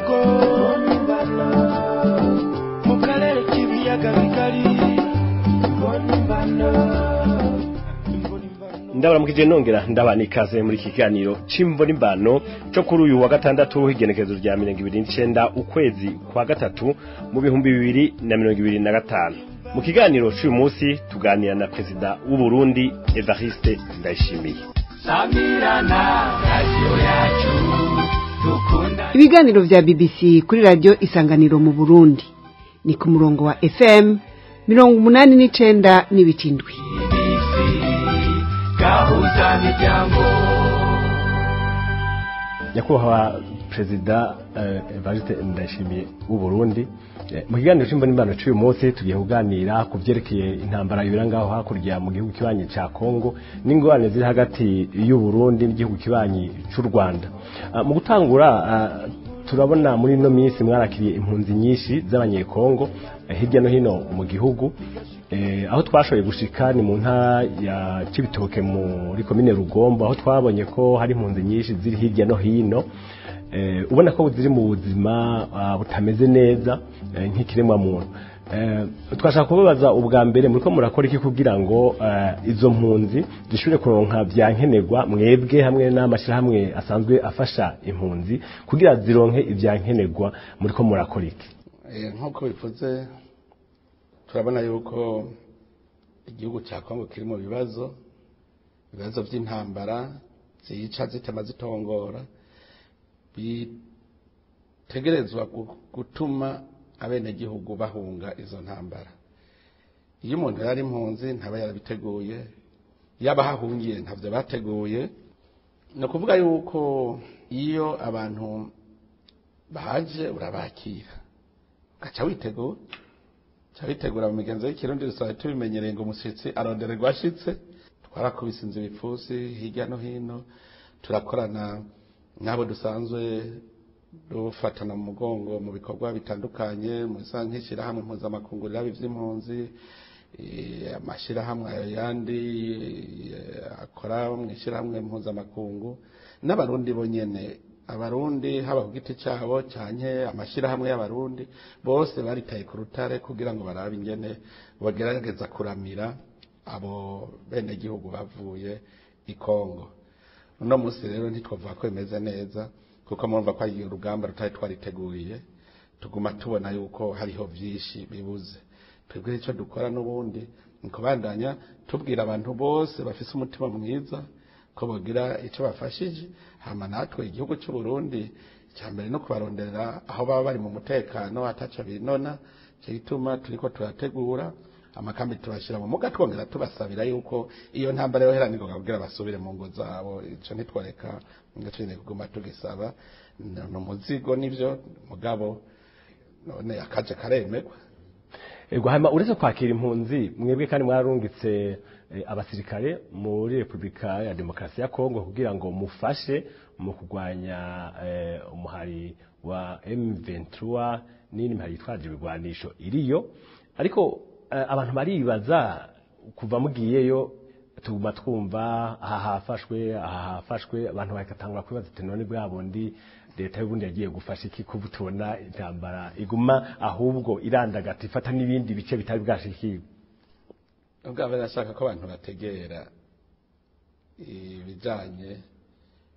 muko mukalere kibiyaga bigari ndabaramukije nongera ndabana ikaze muri kiganiro cimvo n'imbano cyo kuri uyu wa gatandatu igenekerezo rya 29 ukwezi kwa gatatu mu bihumbi 2025. Mu kiganiro cy'uyu munsi tuganira na Perezida w'u Burundi Evariste Ndayishimiye. Ibiganiro vya BBC kuri radio Isanganiro mu Burundi ni ku murongo wa FM 89 n'ibitindwi. Nyakubahwa Perezida Evariste Ndayishimiye w'u Burundi, mu kiganiro cy'imbo n'imbano cy'uyu munsi tugiye kuganira ku byerekeye intambara y'urangaho hakurya mu gihugu kibanyi ca Kongo n'ingorane ziri hagati y'u Burundi n'igihugu kibanyi cy'u Rwanda. Mu gutangura turabona muri no minsi mwarakiriye impunzi nyinshi z'abanyekongo hirya no hino mu gihugu, aho twashoboye gushika ni mu ntara ya Cibitoke muri komine Rugombo, aho twabonye ko hari impunzi nyinshi ziri hirya no hino, ubona ko ziri mu buzima butameze neza nk'ikiremwa muntu. Twashaka kubabaza ubwa mbere muri ko murakora iki kugira ngo izo mpunzi zishobore kuronka byankenerwa mwebwe hamwe n'amashirahamwe asanzwe afasha impunzi kugira zironke ibyankenerwa muri ko murakora iki? Nkuko bivuze turabona yuko igihugu cya Kongo kiri mu bibazo by'intambara zica zitema zitongora bitegerezwa gutuma abenegihugu bahunga izo ntambara. Iyo umuntu yari impunzi ntaba yarabiteguye, yaba hahungiye ntavyo bateguye. No kuvuga yuko iyo abantu baje urabakira ugaca witegura mu migenzo y'ikirundi dusanzwe tubimenyereye ngo umushyitsi arondererwa ashitse. Twarakubise inzu ibipfusi hirya no hino, turakorana n'abo dusanzwe dufatana mu mugongo mu bikorwa bitandukanye, mu nk'ishyirahamwe mpuzamakungu rirabi vy'impunzi, amashirahamwe yandi akora mu ishyirahamwe mpuzamakungu, n'abarundi bonyene. Abarundi haba ku giti cyabo cyanye amashirahamwe y'abarundi bose baritaye ku rutare kugira ngo barabe ingene bagerageza kuramira abo bene gihugu bavuye i Kongo. Uno munsi rero ntitwavuga ko bimeze neza kuko murumva ko ari urugamba rutari twariteguriye, tuguma tubona yuko hariho byinshi bibuze. Twebwe icyo dukora n'ubundi ni kubandanya tubwira abantu bose bafise umutima mwiza ko bagira icyo bafashije, hama natwe igihugu cy'u Burundi cyambere no kubaronderera aho baba bari mu mutekano ataca binona. Cyo gituma turiko turategura amakambi tubashira mu muga, twongera tubasabira yuko iyo ntambara yo heranirwa kugira basubire mu ngo zabo. Ico ntitwareka ngacine kuguma tugisaba no muzigo nivyo mugabo none akaje karemegwa. Ego hama uretse kwakira impunzi mwebwe kandi mwararungitse abasirikare muri Republika ya Demokarasi ya Kongo kugira ngo mufashe mu kugwanya umuhari wa M23 nini mpari twaje ibigwanisho iriyo. Ariko abantu baribaza kuva mugiyeyo tuguma twumva aha hafashwe abantu bakatangura kwibaza ati none bwabundi leta y'ubundi yagiye gufasha iki kuba tubona intambara iguma ahubwo irandagata ifata n'ibindi bice bitari bwashikiwe. Ubwo abashaka ko abantu bategera ibijanye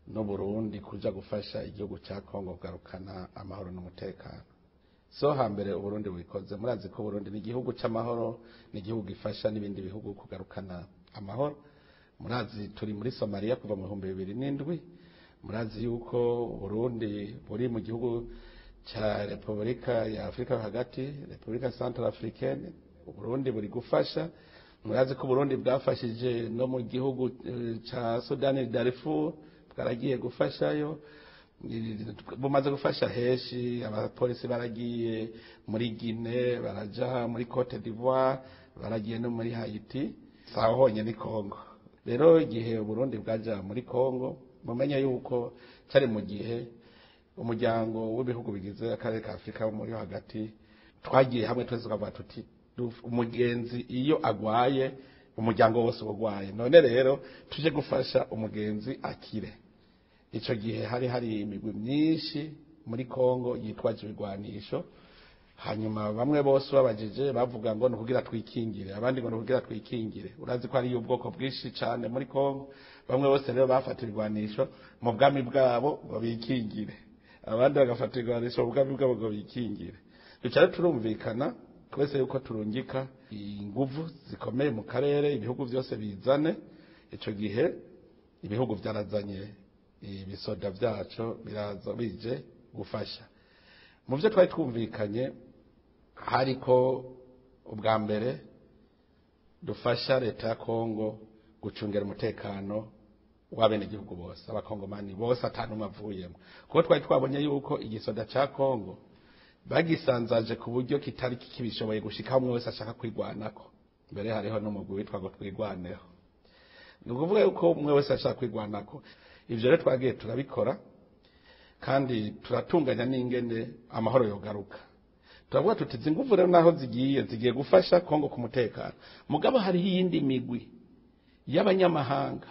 no Burundi kuja gufasha igihugu cya Kongo kugarukana amahoro n'umutekano. So hambere Burundi wikoze, murazi ko Burundi ni igihugu cy'amahoro, ni igihugu gifasha n'ibindi bihugu kugarukana amahoro. Murazi turi muri Somalia kuva mu 2007. Murazi yuko Burundi buri mu gihugu cha Republika ya Afrika hagati, Republika Central Africaine, Burundi buri gufasha. Murazi ko Burundi bwafashije no mu gihugu cha Sudan Darfur, bwaragiye gufashayo. Bumaze gufasha heshi, abapolisi baragiye muri Guinea, baraja muri Cote d'Ivoire, baragiye no muri Haiti, saho honye ni Kongo. Rero igihe Burundi bwaja muri Kongo, mumenye yuko cyari mu gihe umuryango w'ibihugu bigize akarere ka Afrika muri hagati twagiye hamwe twese tukavuga tuti umugenzi iyo agwaye umuryango wose ugwaye. None rero tuje gufasha umugenzi akire. Ico gihe hari imigwi myinshi muri Kongo yitwaje ibigwanisho hanyuma bamwe bose babajije bavuga ngo nukugira twikingire abandi ngo nukugira twikingire urazi ko ari ubwoko bwinshi cyane muri Kongo bamwe bose rero bafata ibigwanisho mu bwami bwabo ngo bikingire abandi bagafata ibigwanisho mu bwami bwabo ngo bikingire ducara turumvikana twese yuko turungika inguvu zikomeye mu karere ibihugu byose bizane ico gihe ibihugu byarazanye ibisoda byacu biraza bije gufasha mu byo twari twumvikanye hariko ubwa mbere dufasha leta ya Kongo gucungera umutekano w'abene gihugu bose abakongomani bose atanumwe avuyemo kuko twari twabonye yuko igisoda ca Kongo bagisanzaje ku buryo kitari kibishoboye gushika umwe wese ashaka kwigwanako mbere hariho n'umugwi witwa ngo twigwaneho nukuvuga yuko umwe wese ashaka kwigwanako ivyo rero twagiye turabikora kandi turatunganya n'ingene amahoro yogaruka turavuga tuti zinguvu rero naho zigiye gufasha Kongo ku mutekano mugabo hari iyindi migwi y'abanyamahanga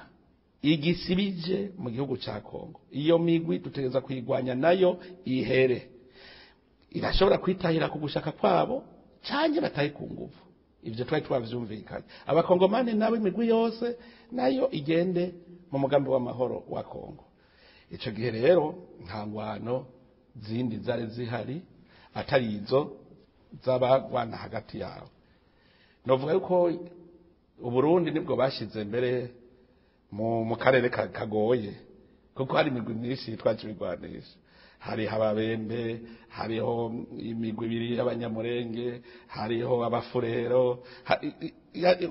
igisibije mu gihugu ca Kongo iyo migwi dutegeza kuyigwanya nayo ihere irashobora kwitahira ku gushaka kwabo cyane bataye ku nguvu ivyo twari twavyumvikanye abakongomani nabo imigwi yose nayo igende mu mugambi w'amahoro wa Kongo ico gihe rero nta ngwano zindi zari zihari atari izo z'abagwana hagati yabo novuga yuko Uburundi nibwo bashize mbere mu karere kagoye kuko hari imigwi myinshi yitwaje ibigwanisho hari Hababembe hariho imigwi ibiri y'abanyamurenge hariho abafurero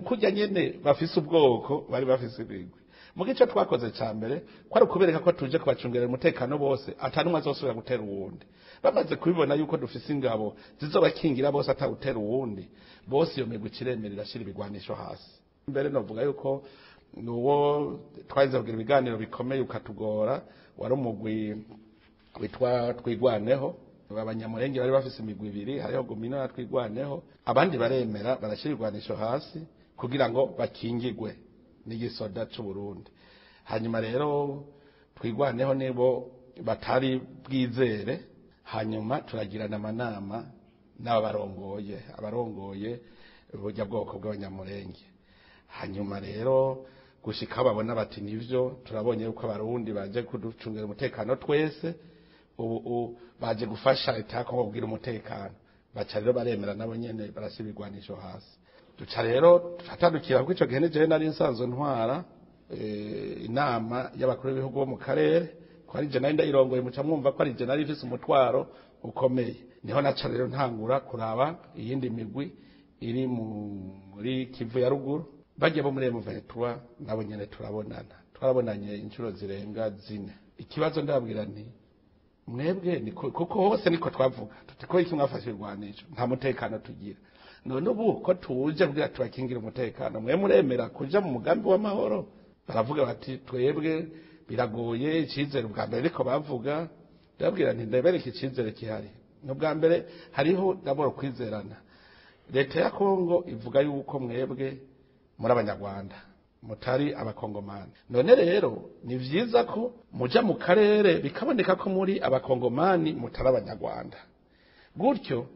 kujya nyene bafise ubwoko bari bafise imigwi mu gice twakoze ca mbere kwari kubereka ko tuje kubacungera umutekano bose atanumwe azosubira gutera uwundi bamaze kubibona yuko dufise ingabo zizobakingira bose atagutera uwundi bose iyo migwi ciremerera shira ibigwanisho hasi mbere novuga yuko nuwo twagize kugira ibiganiro bikomeye ukatugora wari umugwi witwa twigwaneho abanyamurenge bari bafise imigwi ibiri hariho Gumino na twigwaneho abandi baremera barashira ibigwanisho hasi kugira ngo bakingigwe n'igisoda c'u Burundi hanyuma rero twigwaneho nibo batari bwizere hanyuma turagirana amanama abarongoye burya bwoko bw'abanyamurenge hanyuma rero gushika babona bati nivyo turabonye yuko abarundi baje kuducungera umutekano twese ubu baje gufasha leta ya Kongo kugira umutekano baca rero baremera nabo nyene barasibirwanisho hasi duca rero tufatadukira kuko ico gihe nije nari nsanzwe ntwara inama y'abakuru b'ibihugu bo mu karere ko ari je nari ndayirongoye muca mwumva ko ari je nari ifise umutwaro ukomeye niho naca rero ntangura kuraba iyindi migwi iri muri Kivu ya ruguru bagiye bo muri M23 nabo nyene turabonanye inshuro zirenga 4 ikibazo ndabwira nti mwebwe kuko hose niko twavuga tutiko iki mwafashe irwanisho nta mutekano tugira none ubu ko tuje kugira tubakingira umutekano mwe muremera kuja mu mugambi w'amahoro baravuga bati twebwe biragoye icizere bwa mbere ariko bavuga ndabwira nti ndabereka icizere kihari no bwa mbere hariho daboro kwizerana leta ya Kongo ivuga yuko mwebwe muri abanyarwanda mutari abakongomani none rero ni vyiza ko muja mu karere bikaboneka ko muri abakongomani mutari abanyarwanda gutyo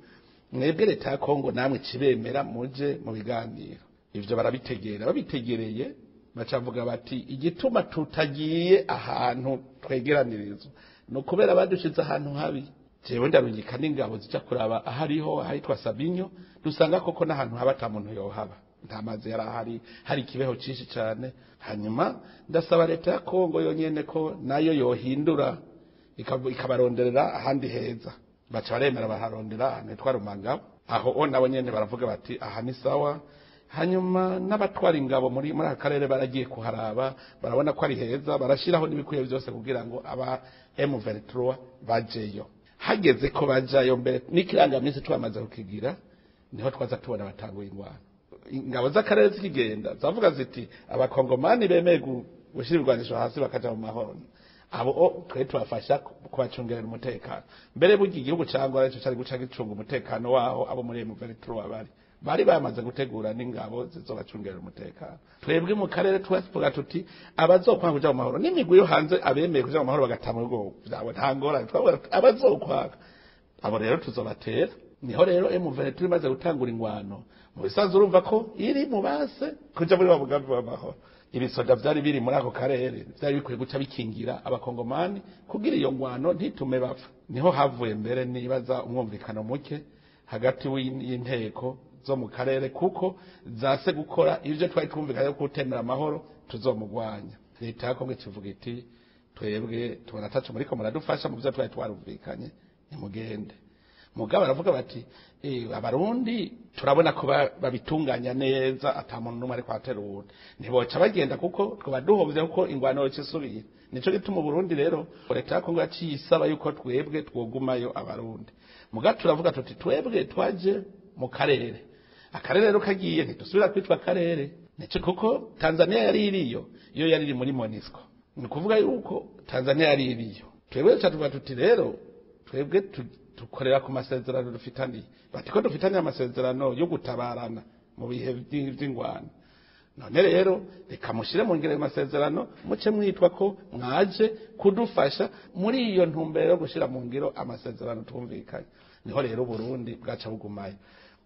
mwebwe leta ya Kongo namwe kibemera muje mu biganiro ivyo barabitegera babitegereye bacavuga bati igituma tutagiye ahantu twegeranirizo no kubera badushize ahantu habi jewe ndarungika n'ingabo zija kuraba ahariho ahitwa Sabinyo dusanga koko n'ahantu haba ata muntu yohaba nta mazi yarahari hari kibeho cinshi cyane hanyuma ndasaba leta ya Kongo yonyene ko nayo yohindura ikabaronderera ahandi heza baca baremera baharondera ahantu twarumanga aho nabo nyene baravuga bati aha ni sawa hanyuma n'abatwara ingabo muri akarere baragiye kuharaba barabona ko ari heza barashiraho n'ibikuye byose kugira ngo aba M23 bajeyo hageze ko bajayo mbere n'ikirangamisi twamaze kukigira niho twaza tubona batanguye ingwano ingabo z'akarere zikigenda zavuga ziti abakongomani bemeye gushira irwanisho hasi bakaja mu mahoro abo twe tubafasha kubacungerera umutekano mbere bugi igihugu cyangwa cyo cyari guca gicunga umutekano waho abo muri M23 bari bari bamaze gutegura n'ingabo zizobacungera umutekano. Twebwe mu karere twavuga tuti abazokwanga kuja mu mahoro n'imigwi yo hanze abemeye kuja mu mahoro bagatama ubwo byabo ntangora twavuga abazokwanga abo rero tuzobatera. Niho rero M23 imaze gutangura ingwano mu bisanzwe urumva ko iri mu base kuja muri wa mugambi w'amahoro. Ibisoda vyari biri muri ako karere vyari bikwiye guca bikingira abakongomani kugira iyo ngwano ntitume bapfa. Niho havuye mbere nibaza umwumvikano muke hagati y'inteko zo mu karere kuko zase gukora ivyo twari twumvikanye ko gutemera amahoro tuzomugwanya. Leta ya Kongo kivuga iti twebwe tubona tacu muri ko muradufasha mu byo twari twarumvikanye nimugende. Mugabo aravuga bati abarundi turabona ko babitunganya neza atamuntu numwe ari kwatera ubundi ntiboca bagenda kuko twabaduhovye kuko ingwano y'isubira. Nico gituma Burundi rero leta ya Kongo yacisaba yuko twebwe twogumayo abarundi. Mugabo turavuga tuti twebwe twaje mu karere akarere rero kagiye ntidusubira kwitwa akarere. Nico kuko Tanzania yari iriyo iyo yari iri muri MONUSCO. Ni kuvuga yuko Tanzania yari iriyo twebwe cyatuvuga tuti rero twebwe tukorera ku masezerano dufitaniye. Batiko dufitaniye amasezerano yo gutabarana mu bihe by'ingwano. None rero reka mushire mu ngire amasezerano muce mwitwa ko mwaje kudufasha muri iyo ntumbero yo gushira mu ngiro amasezerano twumvikanye. Niho rero Burundi bwaca bugumayo.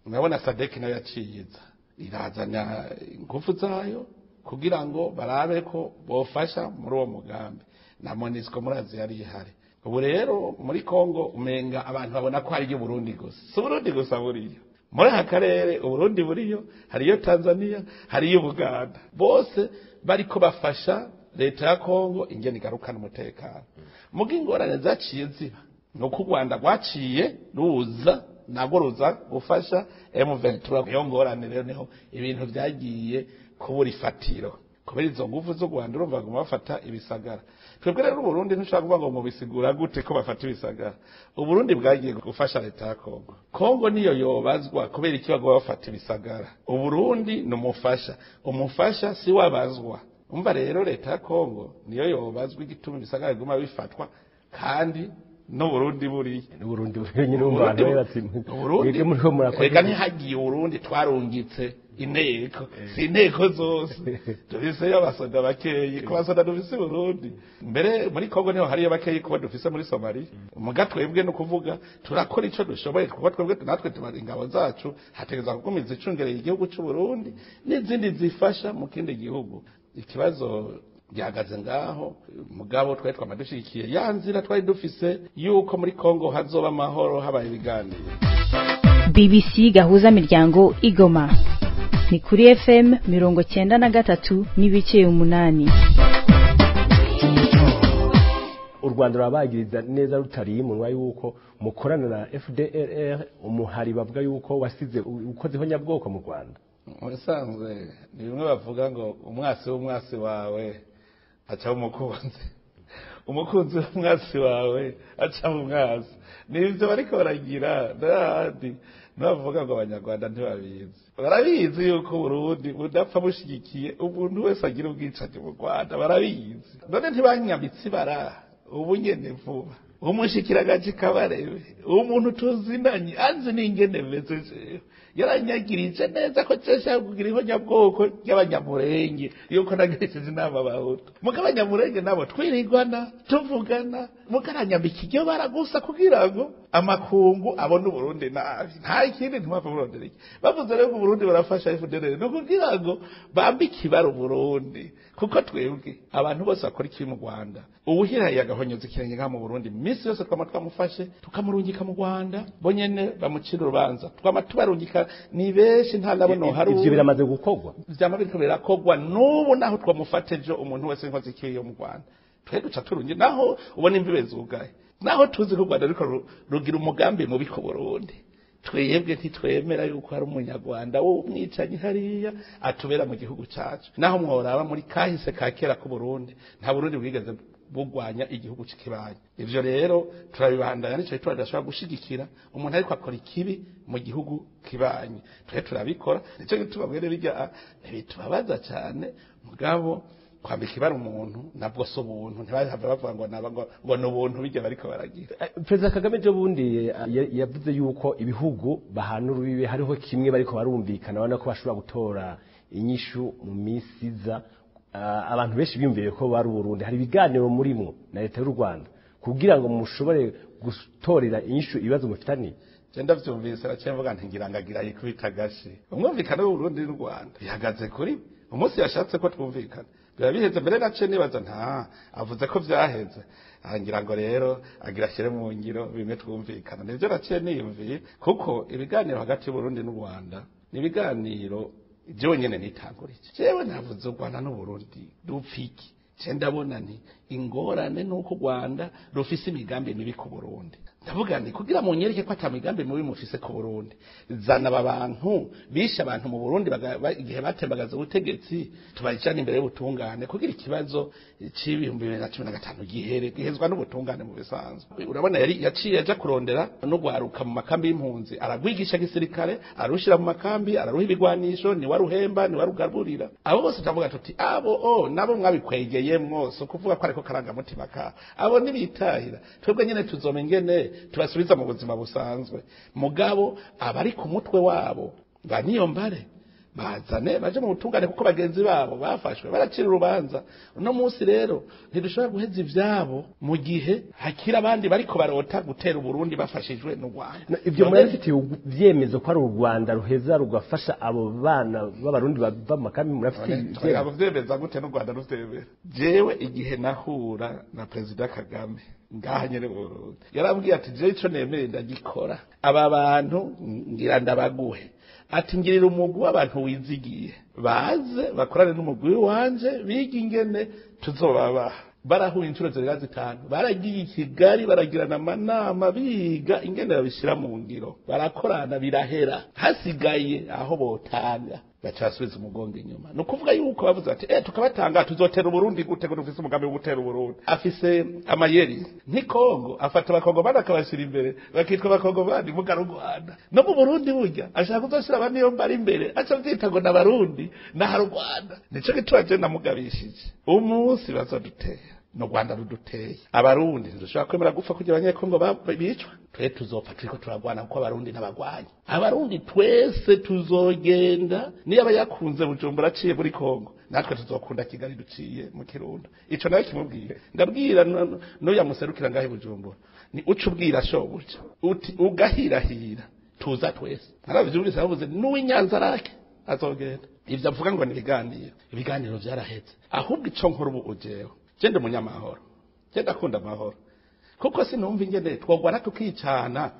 Mwabona SADC nayo yaciyiza irazanya ingufu zayo kugira ngo barabe ko bofasha muri uwo mugambi na MONUSCO murazi yari ihari. Ubu rero muri Kongo umenga abantu babona ko hari Burundi gusa. Si Burundi gusa buriyo. Muri akarere Burundi buriyo, hariyo Tanzania, hariyo Uganda. Bose bariko bafasha leta ya Kongo ingene igarukana umutekano. Muga ingorane zaciye ziba no ku Rwanda rwaciye ruza nago ruza gufasha M23 iyo ngorane rero niho ibintu byagiye kubura ifatiro. Kubera izo ngufu zo Rwanda urumva ngo bafata ibisagara. Twebwe rero Burundi ntushaka kuvuga ngo mubisigura gute ko bafata ibisagara. Uburundi bwagiye gufasha leta ya Kongo. Kongo niyo yobazwa kubera ikibago bafata ibisagara. Uburundi numufasha. Umufasha si wabazwa. Umva rero leta ya Kongo niyo yobazwa igituma ibisagara biguma bifatwa kandi no Burundi buri. Burundi nyine umwana bati. Burundi muri ho murakora. Ega ntihagiye Burundi twarungitse inteko inteko zose dufise y'abasoda bakeyi ko basoda dufise Burundi mbere muri Kongo niho hariyo bakeyi ko dufise muri Somalia. Muga twebwe no kuvuga turakora ico dushoboye kuko twebwe natwe tubari ingabo zacu hategeza kugumiza icungereye igihugu cy'u Burundi n'izindi zifasha mu kindi gihugu. Ikibazo gihagaze ngaho mugabo twari twamadushikiye yanzira twari dufise yuko muri Kongo hazoba amahoro habaye ibiganiro. BBC gahuza miryango Igoma ni kuri FM 93 n'ibice 8. U Rwanda rurabagiriza neza rutari munwa yuko mukorana na FDLR umuhari bavuga yuko wasize ukozeho nyabwoko mu Rwanda. Musanzwe ni bimwe bavuga ngo umwasi wawe acha umukunzi w'umwasi wawe acha mu mwasi. Nivyo bariko baragira ndadi navuga ngo abanyarwanda ntibabizi. Barabizi yuko Burundi budapfa bushigikiye umuntu wese agira ubwicanyi mu Rwanda barabizi. None ntibanyambitsi bara ubu nyene vuba. Umushikiragaje kabarebe umuntu tuzinanye anzi n'ingene meze yaranyagirije neza ko cyashaka kugira iho nyabwoko y'abanyamurenge yuko nagirisije inama bahutu mukabanyamurenge nabo twirigwana tuvugana mukaranyambika iryo baragusa kugira ngo amakungu abone Burundi nabi nta ikindi ntwapfa Burundi bavuze rero ko Burundi barafasha FDLR no kugira ngo bambike ibaro Burundi kuko twebwe abantu bose bakora iki mu Rwanda ubuhira yagahonyoza ikirenge nka mu Burundi misi yose twamufashe tukamurungika mu Rwanda bonyene bamucira urubanza twamatubarungika ni beshi nta nabone hari ivyo biramaze gukogwa vyama biriko birakogwa n'ubu naho twamufateje umuntu wese nkoze ikiyo mu Rwanda twe duca turungi naho ubona imbibe zugaye naho tuzi ko Rwanda ariko rugira umugambi mu biko Burundi twebwe ntitwemera yuko hari umunyarwanda wo umwicanyi hariya atubera mu gihugu cyacu naho mworaba muri kahise kakera ku Burundi nta Burundi bwigeze bugwanya igihugu cy'ikibanye ivyo rero turabibandanya nico tudashobora gushigikira umuntu ariko akora ikibi mu gihugu kibanye twe turabikora nico gituma bwere bijya ntibitubabaza cyane mugabo kwambika ibara umuntu nabwo so ubuntu ntibahava bavuga ngo n'ubuntu bijya bariko baragira. Perezida Kagame je bundi yavuze yuko ibihugu bahana urubibe hariho kimwe bariko barumvikana bana ko bashobora gutora inyishu mu misiza. Abantu benshi biyumviye ko bari Burundi hari ibiganiro murimo na leta y'u Rwanda kugira ngo mushobore gutorera inyishu ibibazo mufitani. Jenda vyumvise aracyemvuga ntingirangagira yikubita gashi umwumvikana w'u Burundi n'u Rwanda bihagaze kuri umunsi yashatse ko twumvikana biba biheze mbere nace nibaza nta avuze ko vyaheze angira ngo rero agira shire mu ngiro bimwe twumvikana nivyo naciye niyumviye kuko ibiganiro hagati y'u Burundi n'u Rwanda ni ibiganiro byonyene nitangurije jewe navuze u Rwanda n'u Burundi dupfiki ndabona ni ingorane nuko Rwanda rufise imigambi mibi ku Burundi ndavuga nti kugira mu nyereke ko atamigambi mibi mufise ku Burundi zana abantu bisha abantu mu Burundi igihe batembagaza ubutegetsi tubayicana imbere y'ubutungane kugira ikibazo c'ibihumbi 2015 gihezwa n'ubutungane mu bisanzwe urabona yari yaciye aja kurondera no gwaruka mu makambi y'impunzi aragwigisha gisirikare arushira mu makambi araruha ibigwanisho ni waruhemba ni warugaburira abo bose ndavuga tuti abo nabo mwabikwegeye mwose kuvuga ko ariko karanga mutima ka abo nibitahira twebwe nyene tuzomengene tubasubiza mu buzima busanzwe mugabo abari ku mutwe wabo baniyo mbare bazane baje mu butungane kuko bagenzi babo bafashwe baracira urubanza uno munsi rero ntidushobora guheza ivyabo mu gihe hakira abandi bariko barota gutera Burundi bafashijwe n'u Rwanda. Ivyo murafitiye vyemezo ko ari u Rwanda ruheza rugafasha abo bana b'abarundi bava mu makambi murafitiye abo vyemeza gute n'u Rwanda rufite jewe igihe nahura na President Kagame ngaha nyene Burundi yarambwiye ati je ico nemeye ndagikora aba bantu ngira ndabaguhe ati ngirira umugwi w'abantu wizigiye baze bakorane n'umugwi wanje biga ingene tuzobaba barahuye inshuro zirira zitanu baragiye Kigali baragirana amanama biga ingene babishira mu ngiro barakorana birahera hasigaye aho botanga bacasubiza umugongo inyuma no kuvuga yuko bavuze ati tukabatanga tuzotera Burundi gute ko dufise umugambi wo gutera Burundi afise amayeri ni Kongo afata abakongo bana kabashira imbere bakitwa abakongo bandi mu Rwanda no mu Burundi burya ashaka kuzoshira abandi yo mbari imbere aca vyita ngo na Barundi na Rwanda nico gitwaje namugabishije umunsi bazadutera no Rwanda ruduteye abarundi dushaka kwemera gupfa kugira abanyekongo bicwa twe tuzopfa turiko turagwana kuko abarundi n'abagwanyi abarundi twese tuzogenda niyo abayakunze Bujumbura aciye muri Kongo natwe tuzokunda Kigali duciye mu Kirundo ico nayo kimubwiye ndabwira no yamuserukira ngahe Bujumbura ni uca ubwira shobuja uti ugahirahira tuza twese aravyumvise avuze n'uw'Inyanza rake azogenda ivyo avuga ngo ni ibiganiro vyaraheze ahubwo ico nkuru ubu ujewe Jende munyamahoro jenda akunda amahoro kuko sinumva ingene twogwana tukicana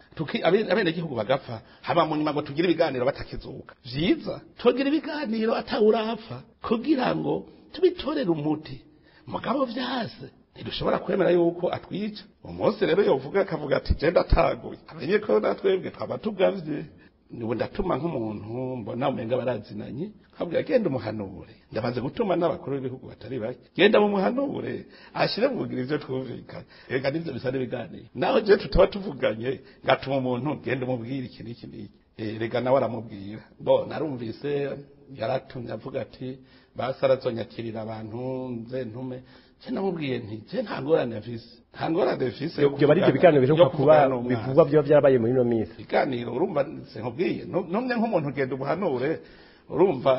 abene gihugu bagapfa haba mu nyuma ngo tugira ibiganiro batakizuka vyiza tugira ibiganiro atawurapfa kugira ngo tubitorere umuti mugabo vyase ntidushobora kwemera yuko atwica umunsi rero yovuga akavuga ati jenda ataguye amenye ko natwebwe twaba tugavye niwe ndatuma nk'umuntu mbona umenga barazinanye kabwa genda umuhanure ndabanze gutuma n'abakuru b'ibihugu batari bake genda mu muhanure ashire mugira ivyo twumvikana ega nivyo bisa n'ibiganiro naho je tutaba tuvuganye ngatuma umuntu genda umubwira iki n'iki rega nawe aramubwira narumvise yaratumye avuga ati basarazonyakirira abantu nze ntume namubwiye nti je ntangorane afise ibyo bari ibyo biganiro biheruka kuba bivugwa byo byarabaye muri ino minsi biganiro urumva sinkubwiye numwe nk'umuntu ugenda ubuhanure urumva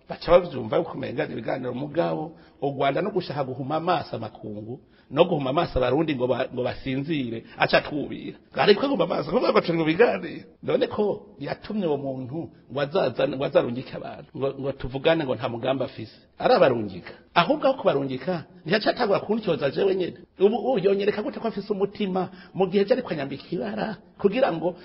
baca bavyumva yuko umenga ibiganiro mugabo u Rwanda no gushaka guhuma amaso amakungu no guhuma amaso abarundi ngo basinzire aca twubira ariko guhuma amaso kuvuga ngo turi mu biganiro none ko yatumye uwo muntu ngo azarungika abantu ngo tuvugane ngo nta mugamba afise arabarungika ahubwo aho kubarungika ntiyacatagwa kuntyoza jewe nyene ubu yonyereka gute ko afise umutima mu gihe cyari kwanyambika ibara kugira ngo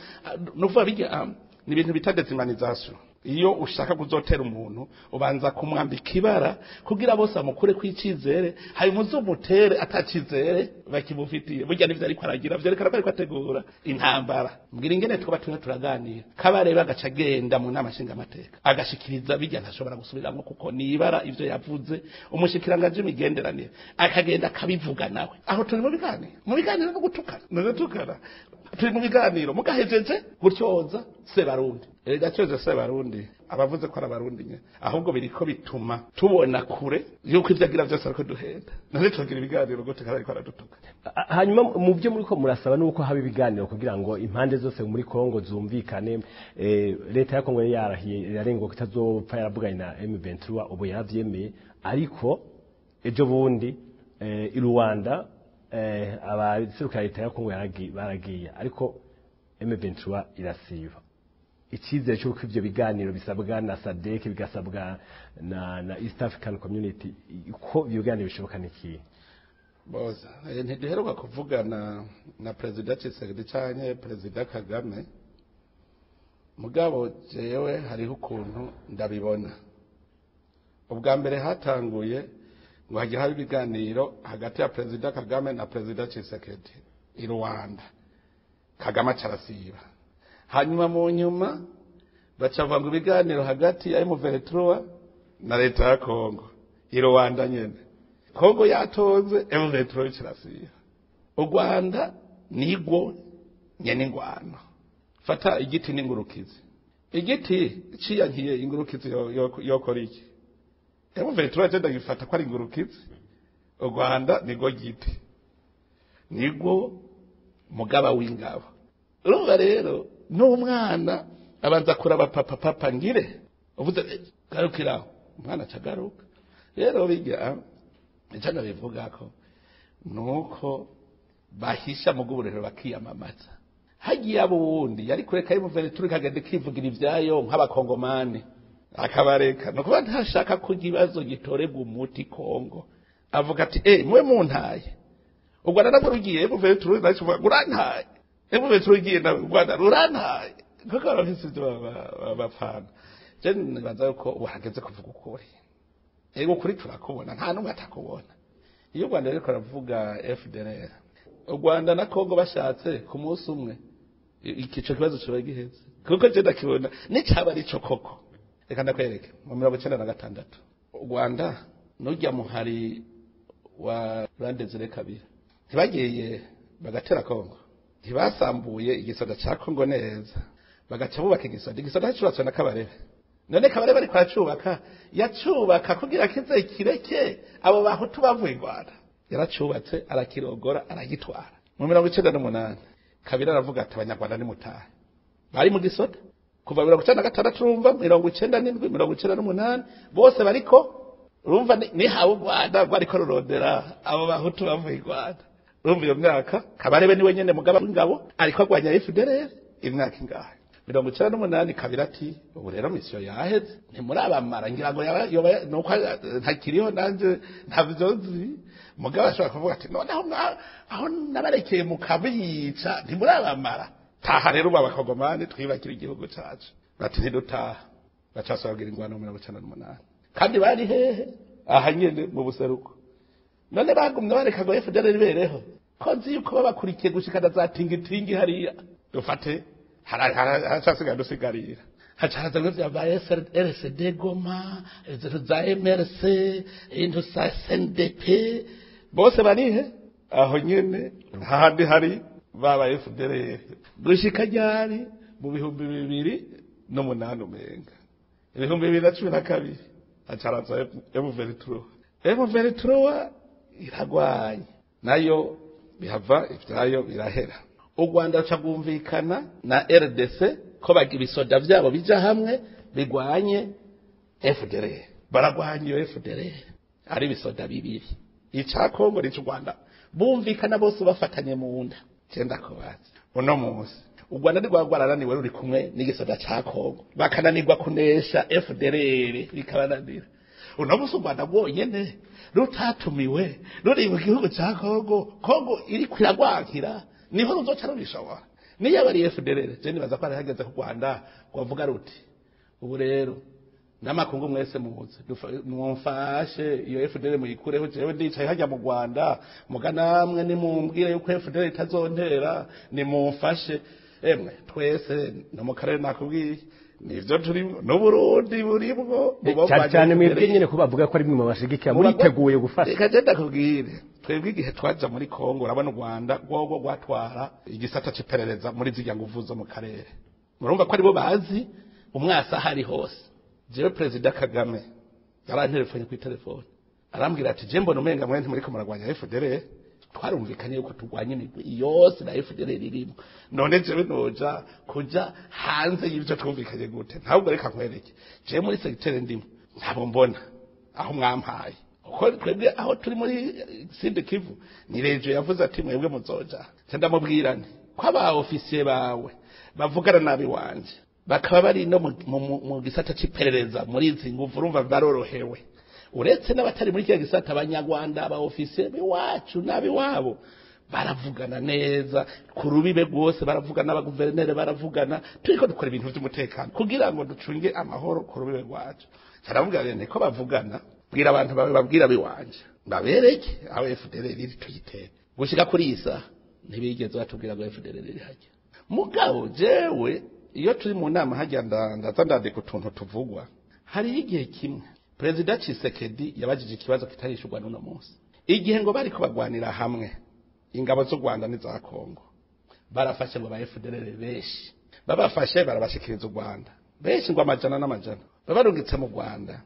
nuvuga bijya ni ibintu bita dezimanization iyo ushaka kuzotera umuntu ubanza kumwambika ibara kugira bose amukure kwicizere hayi muzumutere atacizere bakimufitiye burya nivyo ariko aragira vyerekana ko ariko ategura intambara mbwira ingene twaba turaganira kabare bagaca genda mu nama nshinga amateka agashikiriza bijya ntashobora gusubiramwo kuko nibara ivyo yavuze umushikiranganje imigenderanire akagenda akabivuga nawe aho turi mu biganiro no gutukana turi mu biganiro mugahejeje gutyoza Sebarundi gacoze Sebarundi abavuze ko arabarundi nye ahubwo biriko bituma tubona kure yuko ivyagira byose ariko duhenda none tugira ibiganiro gute kandi ariko aradutuka. Hanyuma mu byo muri ko murasaba nuko haba ibiganiro kugira ngo impande zose muri Kongo zumvikane. Leta ya Kongo yarahiye yarengo kitazopfa yarabuganye na M23 ubu yaravyemeye ariko ejo bundi i Rwanda abaseruka leta ya Kongo baragiye ariko M23 irasiba. Icyizere cy'uko ivyo biganiro bisabwa na SADC bigasabwa na East African Community uko ibyo biganiro bishoboka niki boza ntiduheruka kuvugana na President Tshisekedi cyane President Kagame mugabo jewe hariho ukuntu ndabibona. Ubwa mbere hatanguye ngo hajya haba ibiganiro hagati ya President Kagame na President Tshisekedi i Rwanda. Kagame carasiba. Hanyuma mu nyuma bacavuga ngo ibiganiro hagati ya M23 na leta ya Kongo i Rwanda nyene. Kongo yatonze M23 kirasiba. U Rwanda nigwo nyene ingwano. Fata igiti n'ingurukizi. Igiti ciyankiye ingurukizi yokora iki? M23 cyenda gifata ko ari ingurukizi. U Rwanda nigo giti. Nigo mugaba w'ingabo. Urumva rero n'umwana abanza kuraba papa ngire uvuze garukira umwana cyagaruka rero bijya cyane bivuga ko nuko bahisha mu guburero bakiyamamaza hagiye abundi yari kureka y'umuvere turi kagende kivugira ivyayo nk'abakongomani akabareka no kuba ntashaka kugibazo gitorega umuti Kongo avuga ati mwe muntaye ubwo naramurugiye y'umuvere turi nakivuga urantaye y'umuvere tugiye na Rwanda rurantaye kuko abafite bapfana je nibaza ko uhageze kuvuga ukuri ego kuri turakubona nta numwe atakubona iyo Rwanda rero karavuga FDLR u Rwanda na Kongo bashatse ku munsi umwe ikico kibazo cyo bagiheze kuko je ndakibona ni cyaba arico koko reka ndakwereke mu 1996 u Rwanda nujya muhari wa Rwandezere kabira ntibagiye bagatera Kongo ntibasambuye igisoda cya Kongo neza bagaca bubaka igisoda cyubatswe na Kabarebe none Kabarebe ari kwacubaka yacubaka kugira kize kireke abo bahutu bavuye Rwanda yaracubatse arakirogora aragitwara mu 1998 Kabira aravuga ati abanyarwanda ni mutahe bari mu gisoda kuva 1996 urumva 1997 1998 bose bariko urumva ni hawo Rwanda bariko rurondera abo bahutu bavuye Rwanda urumva iyo myaka Kabarebe ni wenyene mugaba w'ingabo ariko agwanya FDLR imyaka ingahe 1998 Kabira ati ubu rero mission yaheze ntimurabamara ngira ngo nuko ntakiriho nanje ntabyozi mugaba ashobora kuvuga ati none aho nabarekeye mu kabica ntimurabamara taha rero babakogomane twibakira igihugu cyacu bati ntidutaha bacasabwira ingwano 1998 kandi bari hehe aha nyene mu buseruko none bagumye bareka ngo FDLR bereho ko nzi yuko babakurikiye gushikana za tingitingi hariya dufate harasigaye dusigarira hacaza ngo bya RCD Goma za MRC into sa SNDP bose barihe aho nyene handi hari baba FDLR gushika ryari mu 2008 umenga 2012 hacaraza M23 iragwanye nayo bihava ivyayo birahera u Rwanda rucagumvikana na RDC ko bagira ibisoda byabo bija hamwe bigwanye FDLR baragwanye iyo FDLR ari ibisoda bibiri ica Kongo n'ic'u Rwanda bumvikana bose bafatanye mu nda cyenda ko bazi uno munsi u Rwanda rwagwararaniwe ruri kumwe n'igisoda ca Kongo bakananirwa kunesha FDLR bikabananira uno munsi u Rwanda bwonyene rutatumiwe ruri mu gihugu ca Kongo iri kwiragwakira niho ruzoca rubishobora niyo bari FDLR je nibaza ko ari hageze ku Rwanda kwavuga ruti ubu rero n'amakungu mwese muze mumfashe iyo FDLR muyikureho jewe ndicaye hajya mu Rwanda muga namwe nimumbwire yuko FDLR itazontera nimumfashe emwe twese no mu karere nakubwiye nivyo turimo no Burundi burimwo cyane mwebwe nyene ko bavuga ko ari mwe mabashigikira muri teguye gufasha reka je ndakubwire twebwe igihe twaja muri Kongo urabona u Rwanda rwogo rwatwara igisata c'iperereza muri zirya nguvu zo mu karere murumva ko aribo bazi umwasa hari hose jewe president Kagame yarantelefone ku telefone arambwira ati je mbona umenga mwente muri ko muragwanya FDL twarumvikanye yuko turwanye imigwi yose na FDL irimo none jewe noja kuja hanze y'ivyo twumvikanye gute ntabwo reka nkwereke je muri secteur ndimo ntabwo mbona aho mwampaye uko twebwe aho turi muri Sud Kivu ni rejo yavuze ati mwebwe muzoja ndamubwirane ko aba officier bawe bavugana nabi wanje bakaba bari no mu gisata c'iperereza muri izi nguvu urumva barorohewe uretse n'abatari muri kiya gisata abanyarwanda aba officier biwacu nabi wabo baravugana neza ku rubibe rwose baravugana n'abaguverineri baravugana turiko dukora ibintu by'umutekano kugira ngo ducunge amahoro ku rubibe rwacu cyaravuga rene ko bavugana bwira abantu bawe babwira biwanje babereke aho FDL riri tuyitere gushika kuri isa ntibigeze batubwira ngo FDL riri hajya mugabo jewe iyo turi mu nama hajya ndaza ndandika utuntu tuvugwa hari igihe kimwe President Tshisekedi yabajije ikibazo kitarishurwa n'uno munsi igihe ngo bari kubagwanira hamwe ingabo z'u Rwanda n'iza Kongo barafashe ngo ba FDL benshi babafashe barabashikiriza u Rwanda benshi ngo amajana n'amajana babarungitse mu Rwanda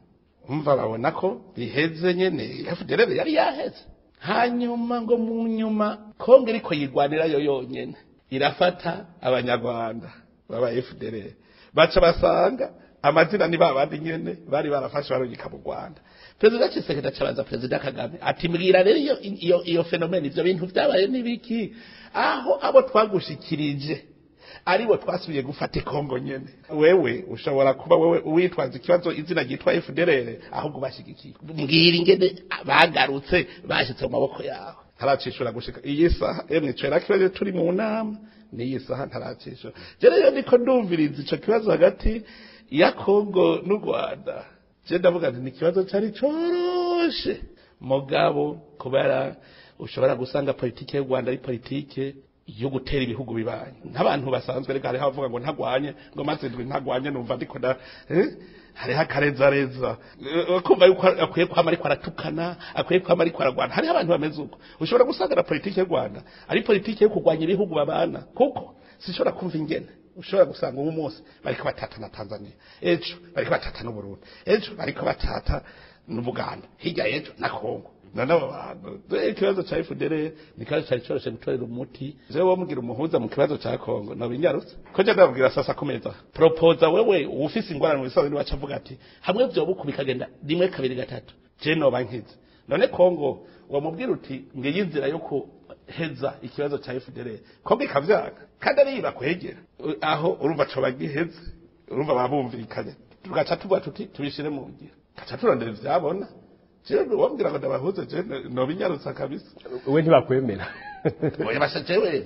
umva babona ko biheze nyene FDL yari yaheze hanyuma ngo mu nyuma Kongo iriko yirwanira yo yonyene irafata abanyarwanda baba FDL baca basanga amazina ni babandi nyene bari barafashe barungika mu Rwanda President Tshisekedi acabaza President Kagame ati mbwira rero iyo fenomene ivyo bintu vyabaye nibiki aho abo twagushikirije aribo twasubiye gufata Kongo nyene wewe ushobora kuba wewe uwitwaza ikibazo izina gitwa FDL ahubwo bashigikiye mbwira ingene bagarutse bashitse mu maboko yawe haracishura gushika iyi saha emwe cera kibazo turi mu nama ni saha ntaracishura je rero niko ndumviriza ico kibazo hagati ya Kongo n'u Rwanda je ndavuga nti ikibazo cyari coroshe mugabo kubera ushobora gusanga politike y'u Rwanda ari politike yo gutera ibihugu bibanye n'abantu basanzwe reka hari havuga ngo ntagwanye ngo mazindwi ntagwanye numva ndiko da hari hakarezareza kumva yuko akwiye kwama ariko aratukana akwiye kwama ariko aragwana hari abantu bameze uko ushobora gusanga na politike y'u Rwanda ari politike yo kugwanya ibihugu babana kuko sishobora kumva ingene ushobora gusanga uwo munsi bariko batata na Tanzania ejo bariko batata no Burundi ejo bariko batata no Buganda hirya ejo na Kongo nabo bantu ikibazo cya FDL ni kaje cyari cyoroshye gutorera umuti jewe wamubwira umuhuza mu kibazo cya Kongo no binyarutse ko je ndabwira sasa kumeza proposa wewe ufise ingorane mu bisazo niwaca avuga ati hamwe byo bukubikagenda rimwe kabiri gatatu je no bankize none Kongo wamubwira uti ngeyinzira yo ko heza ikibazo cya FDL Kongo ikavyaga kandi ari bakwegera aho urumva cyo bagiheze urumva babumvikanye tugaca tuvuga tuti tubishire mu ngira gaca turondera ivyabona jewe wambwira ngo ndabahuze je no binyarutsa kabisa we ntibakwemera oya basha jewe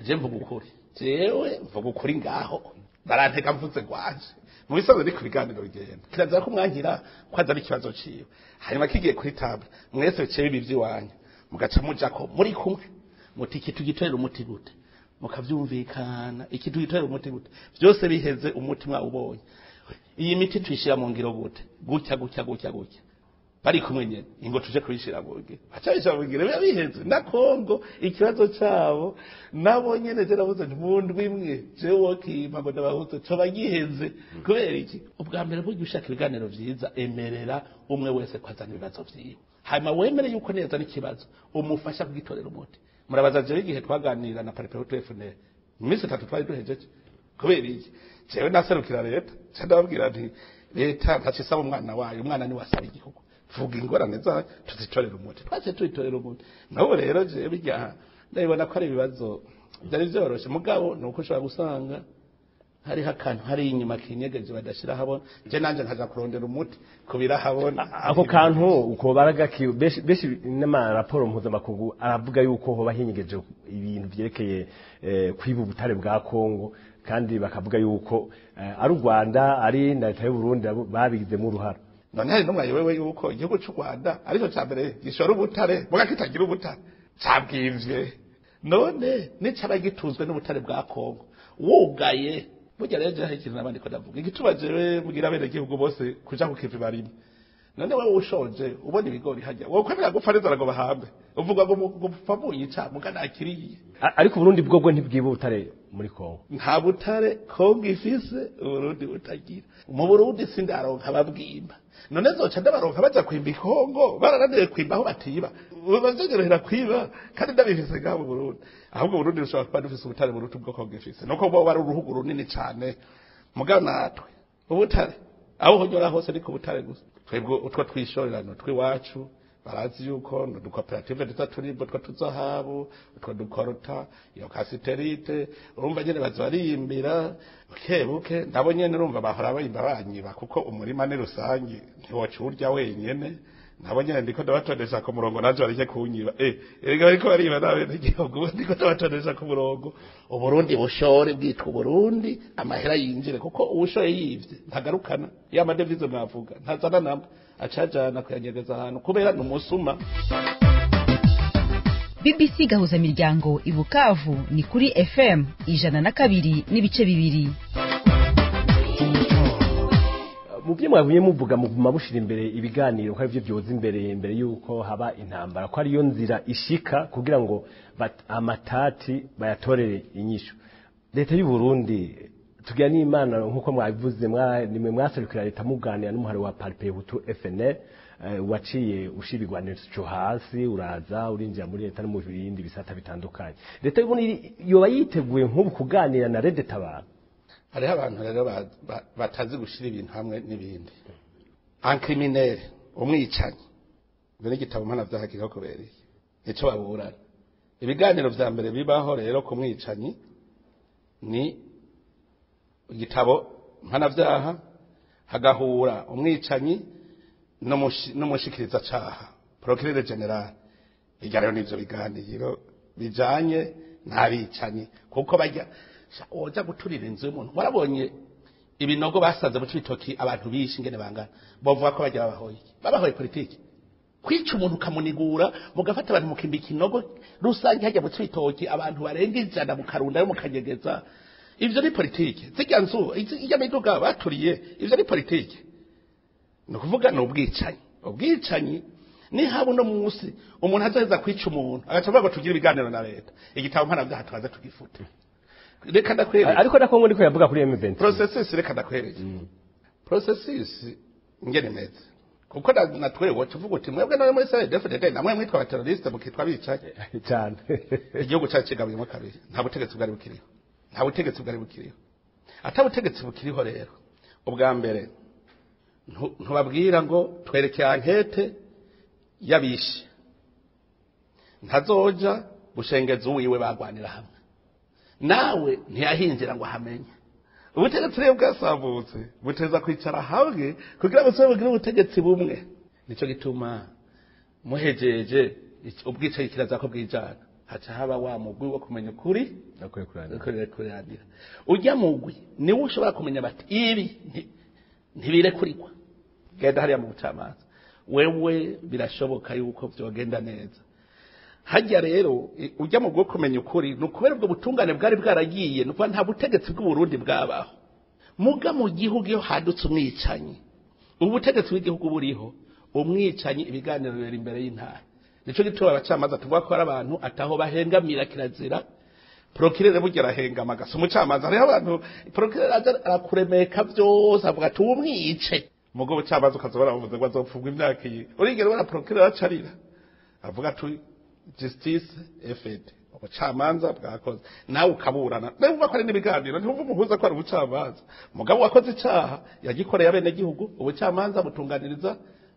je mvuga ukuri jewe mvuga ukuri ngaho baranteka mvuze gwaje mu bisazo ni kubiganiro bigenda kiraza ko mwankira kwaza ari kibazo ciwe hanyuma kigiye kuri table mwese cebe ibivyi wanyu mugaca muja ko muri kumwe muti tugitorera umuti gute mukavyumvikana iki tugitorera umuti gute byose biheze umutima ubonye iyi miti tuyishira mu ngiro gute gutya bari kumwe nyene ingo tuje kubishira boge acabisha bugire biheze na Kongo ikibazo cyabo nabo nyene je navuze ntundwi imwe je wokima ngo ndabahuze cyo bagiheze kubera iki ubwa mbere buryo ushaka ibiganiro vyiza emerera umwe wese kwazana ibibazo vyiwe hanyuma wemere yuko neza n'ikibazo umufasha kugitorera umuti murabaza je igihe twaganira na Paripero FNL iminsi 3 twari duhejeje kubera iki jewe naserukira leta cyandababwira nti leta ntacisaba umwana wayo umwana ni wasaba igihugu vuga ingorane za tuzitorera umuti twaje tuyitorera umuti nabo rero je bijya ndabibona ko ari ibibazo byari byoroshe mugabo nuko ushobora gusanga hari hakantu hari inyuma kinyegeje badashira habona je nanje nkaja kurondera umuti kubira habona ako kantu uko baragaki beshi n'ama raporo mpuzamakungu aravuga yuko ho bahinyegeje ibintu byerekeye kwiba ubutare bwa Kongo kandi bakavuga yuko ari u Rwanda ari na leta y'u Burundi babigizemo uruhara none hari numwe yewe yuko igihugu cy'u Rwanda arico cyambere gishora ubutare muga kitagira ubutare cyabwivye none nicaba gituzwe n'ubutare bwa Kongo wugaye burya rero jahe ikintu nabandi ko ndavuga igituma jewe mugira bene gihugu bose kuja ku kivi barimo none wewe ushoje ubona ibigori hajya wowe kwemera gupfa neza ngo bahambe uvuga ngo gupfa muyica mugana akiriye ariko Burundi bwogwe ntibwiba butare muri Kongo nta butare Kongo ifise Burundi butagira mu Burundi sindaronka babwimba none zoca ndabaronka baja kwimba Kongo barananiye kwimba aho batiba bazogerera kwiba kandi ndabifise ngaho mu Burundi ahubwo Burundi rushobora kuba dufise ubutare mu rutu bwo Kongo ifise nuko bo bari uruhugu runini cyane mugabo natwe ubutare aho honyora hose niko butare gusa twebwe utwo twishorerano twiwacu barazi yuko no dukoperative dutaturibwo twa tuzahabu utwo dukorota iyo kasiterite urumva nyene bazariyimbira buke ndabo nyene urumva bahora bayimba banyiba kuko umurima ni rusangi ntiwocurya wenyene nabo nyene ndiko ndabatondesha ku murongo naje arike kunyiba erega ariko bariba nawe n'igihugu ndiko ndabatondesha ku murongo uburundi bushore bwitwa Burundi amahera yinjire kuko ubushoye yivye ntagarukana ya madevize mwavuga ntazana namba acajana kuyanyegeza ahantu kubera numusuma. BBC gahuza miryango ibukavu ni kuri FM 102.2. Mubye mwavuye muvuga mu mabushira imbere ibiganiro ko ivyo byoza imbere yuko haba intambara ko ariyo nzira ishika kugira ngo amatati bayatorere inyisho. Leta y'u Burundi tugira n'Imana nkuko mwabivuze nimwe mwaserukira leta muganira n'umuhari wa Parpe Hutu FNL waciye ushibigwaniro hasi uraza urinjira muri leta no mu bindi bisata bitandukanye. Leta y'u Burundi yoba yiteguye nk'ubu kuganira na Rede Tabara. Hariho abantu rero batazi gushira ibintu hamwe n'ibindi. Un criminel umwicanyi bene gitabo mpana vyahakika kubereye nico baburana. Ibiganiro vya mbere bibaho rero ku mwicanyi ni igitabo mpana vyaha hagahura umwicanyi no mushikiriza caha procureur general igaro nivyo biganiro bijanye n'abicanyi kuko bajya oja guturira inzu y'umuntu warabonye ibinogo basaze mu citoki abantu bishi ngene bangana bovuga ko bajya babahoye politiki kwica umuntu kamunigura mugafata abantu mukimbika inogo rusange hajya mu citoki abantu barenga ijana mu karunda yo mukanyegeza ivyo ni politiki zijya nzu ijya miduga baturiye ivyo ni politiki no kuvuga no ubwicanyi ni habo no munsi umuntu azaheza kwica umuntu agacavuga ngo tugira ibiganiro na leta igitabo mpana byaha twaza tugifute reka ndakwereka ariko ndakongo ndiko yavuga kuri M20 processes reka ndakwereka processes ngene meze kuko natwewe tuvuga uti mwebwe nawe muri CDFDD namwe mwitwa abateroriste mukitwa bicaye cyane igihugu cyacu kigabuyemo kabiri nta butegetsi bwari bukiriho atabutegetsi bukiriho rero ubwa mbere ntubabwira ngo twereke ankete yabishe ntazoja gushengeza uwiwe bagwanira hamwe nawe ntiyahinjira ngo hamenye ubutegetsi rero bwasabutse buteza kwicara hamwe kugira ngo bugire ubutegetsi bumwe nico gituma muhejeje ubwicaye kiraza ko bwijana haca haba wa mugwi wo kumenya ukuri nakwiye kurangira ujya mugwi niwe ushobora kumenya bati ibi ntibirekurikwa genda hariya mu bucamanza wewe birashoboka yuko vyogenda neza hajya rero ujya mu bwo kumenya ukuri nukubera ubwo butungane bwari bwaragiye nuko nta butegetsi bw'u Burundi bwabaho muga mu gihugu yo hadutse umwicanyi ubutegetsi bw'igihugu buriho umwicanyi ibiganiro biri imbere y'intara nico gituma abacamanza tuvuga ko ari abantu ataho bahengamira kirazira procureur bugera hengama gasa umucamanza hariho abantu procureur arakuremeka byose avuga ati umwice mugo bucamanza ukazobara bavuze ngo azopfugwa imyaka iyi urigera bara procureur acarira avuga ati justice effect ubucamanza bwakoze nawe ukaburana navuga ko ari nibiganiro ntivuga umuhuza ko ari ubucamanza mugabo wakoze icaha yagikoreye abene gihugu ubucamanza butunganiriza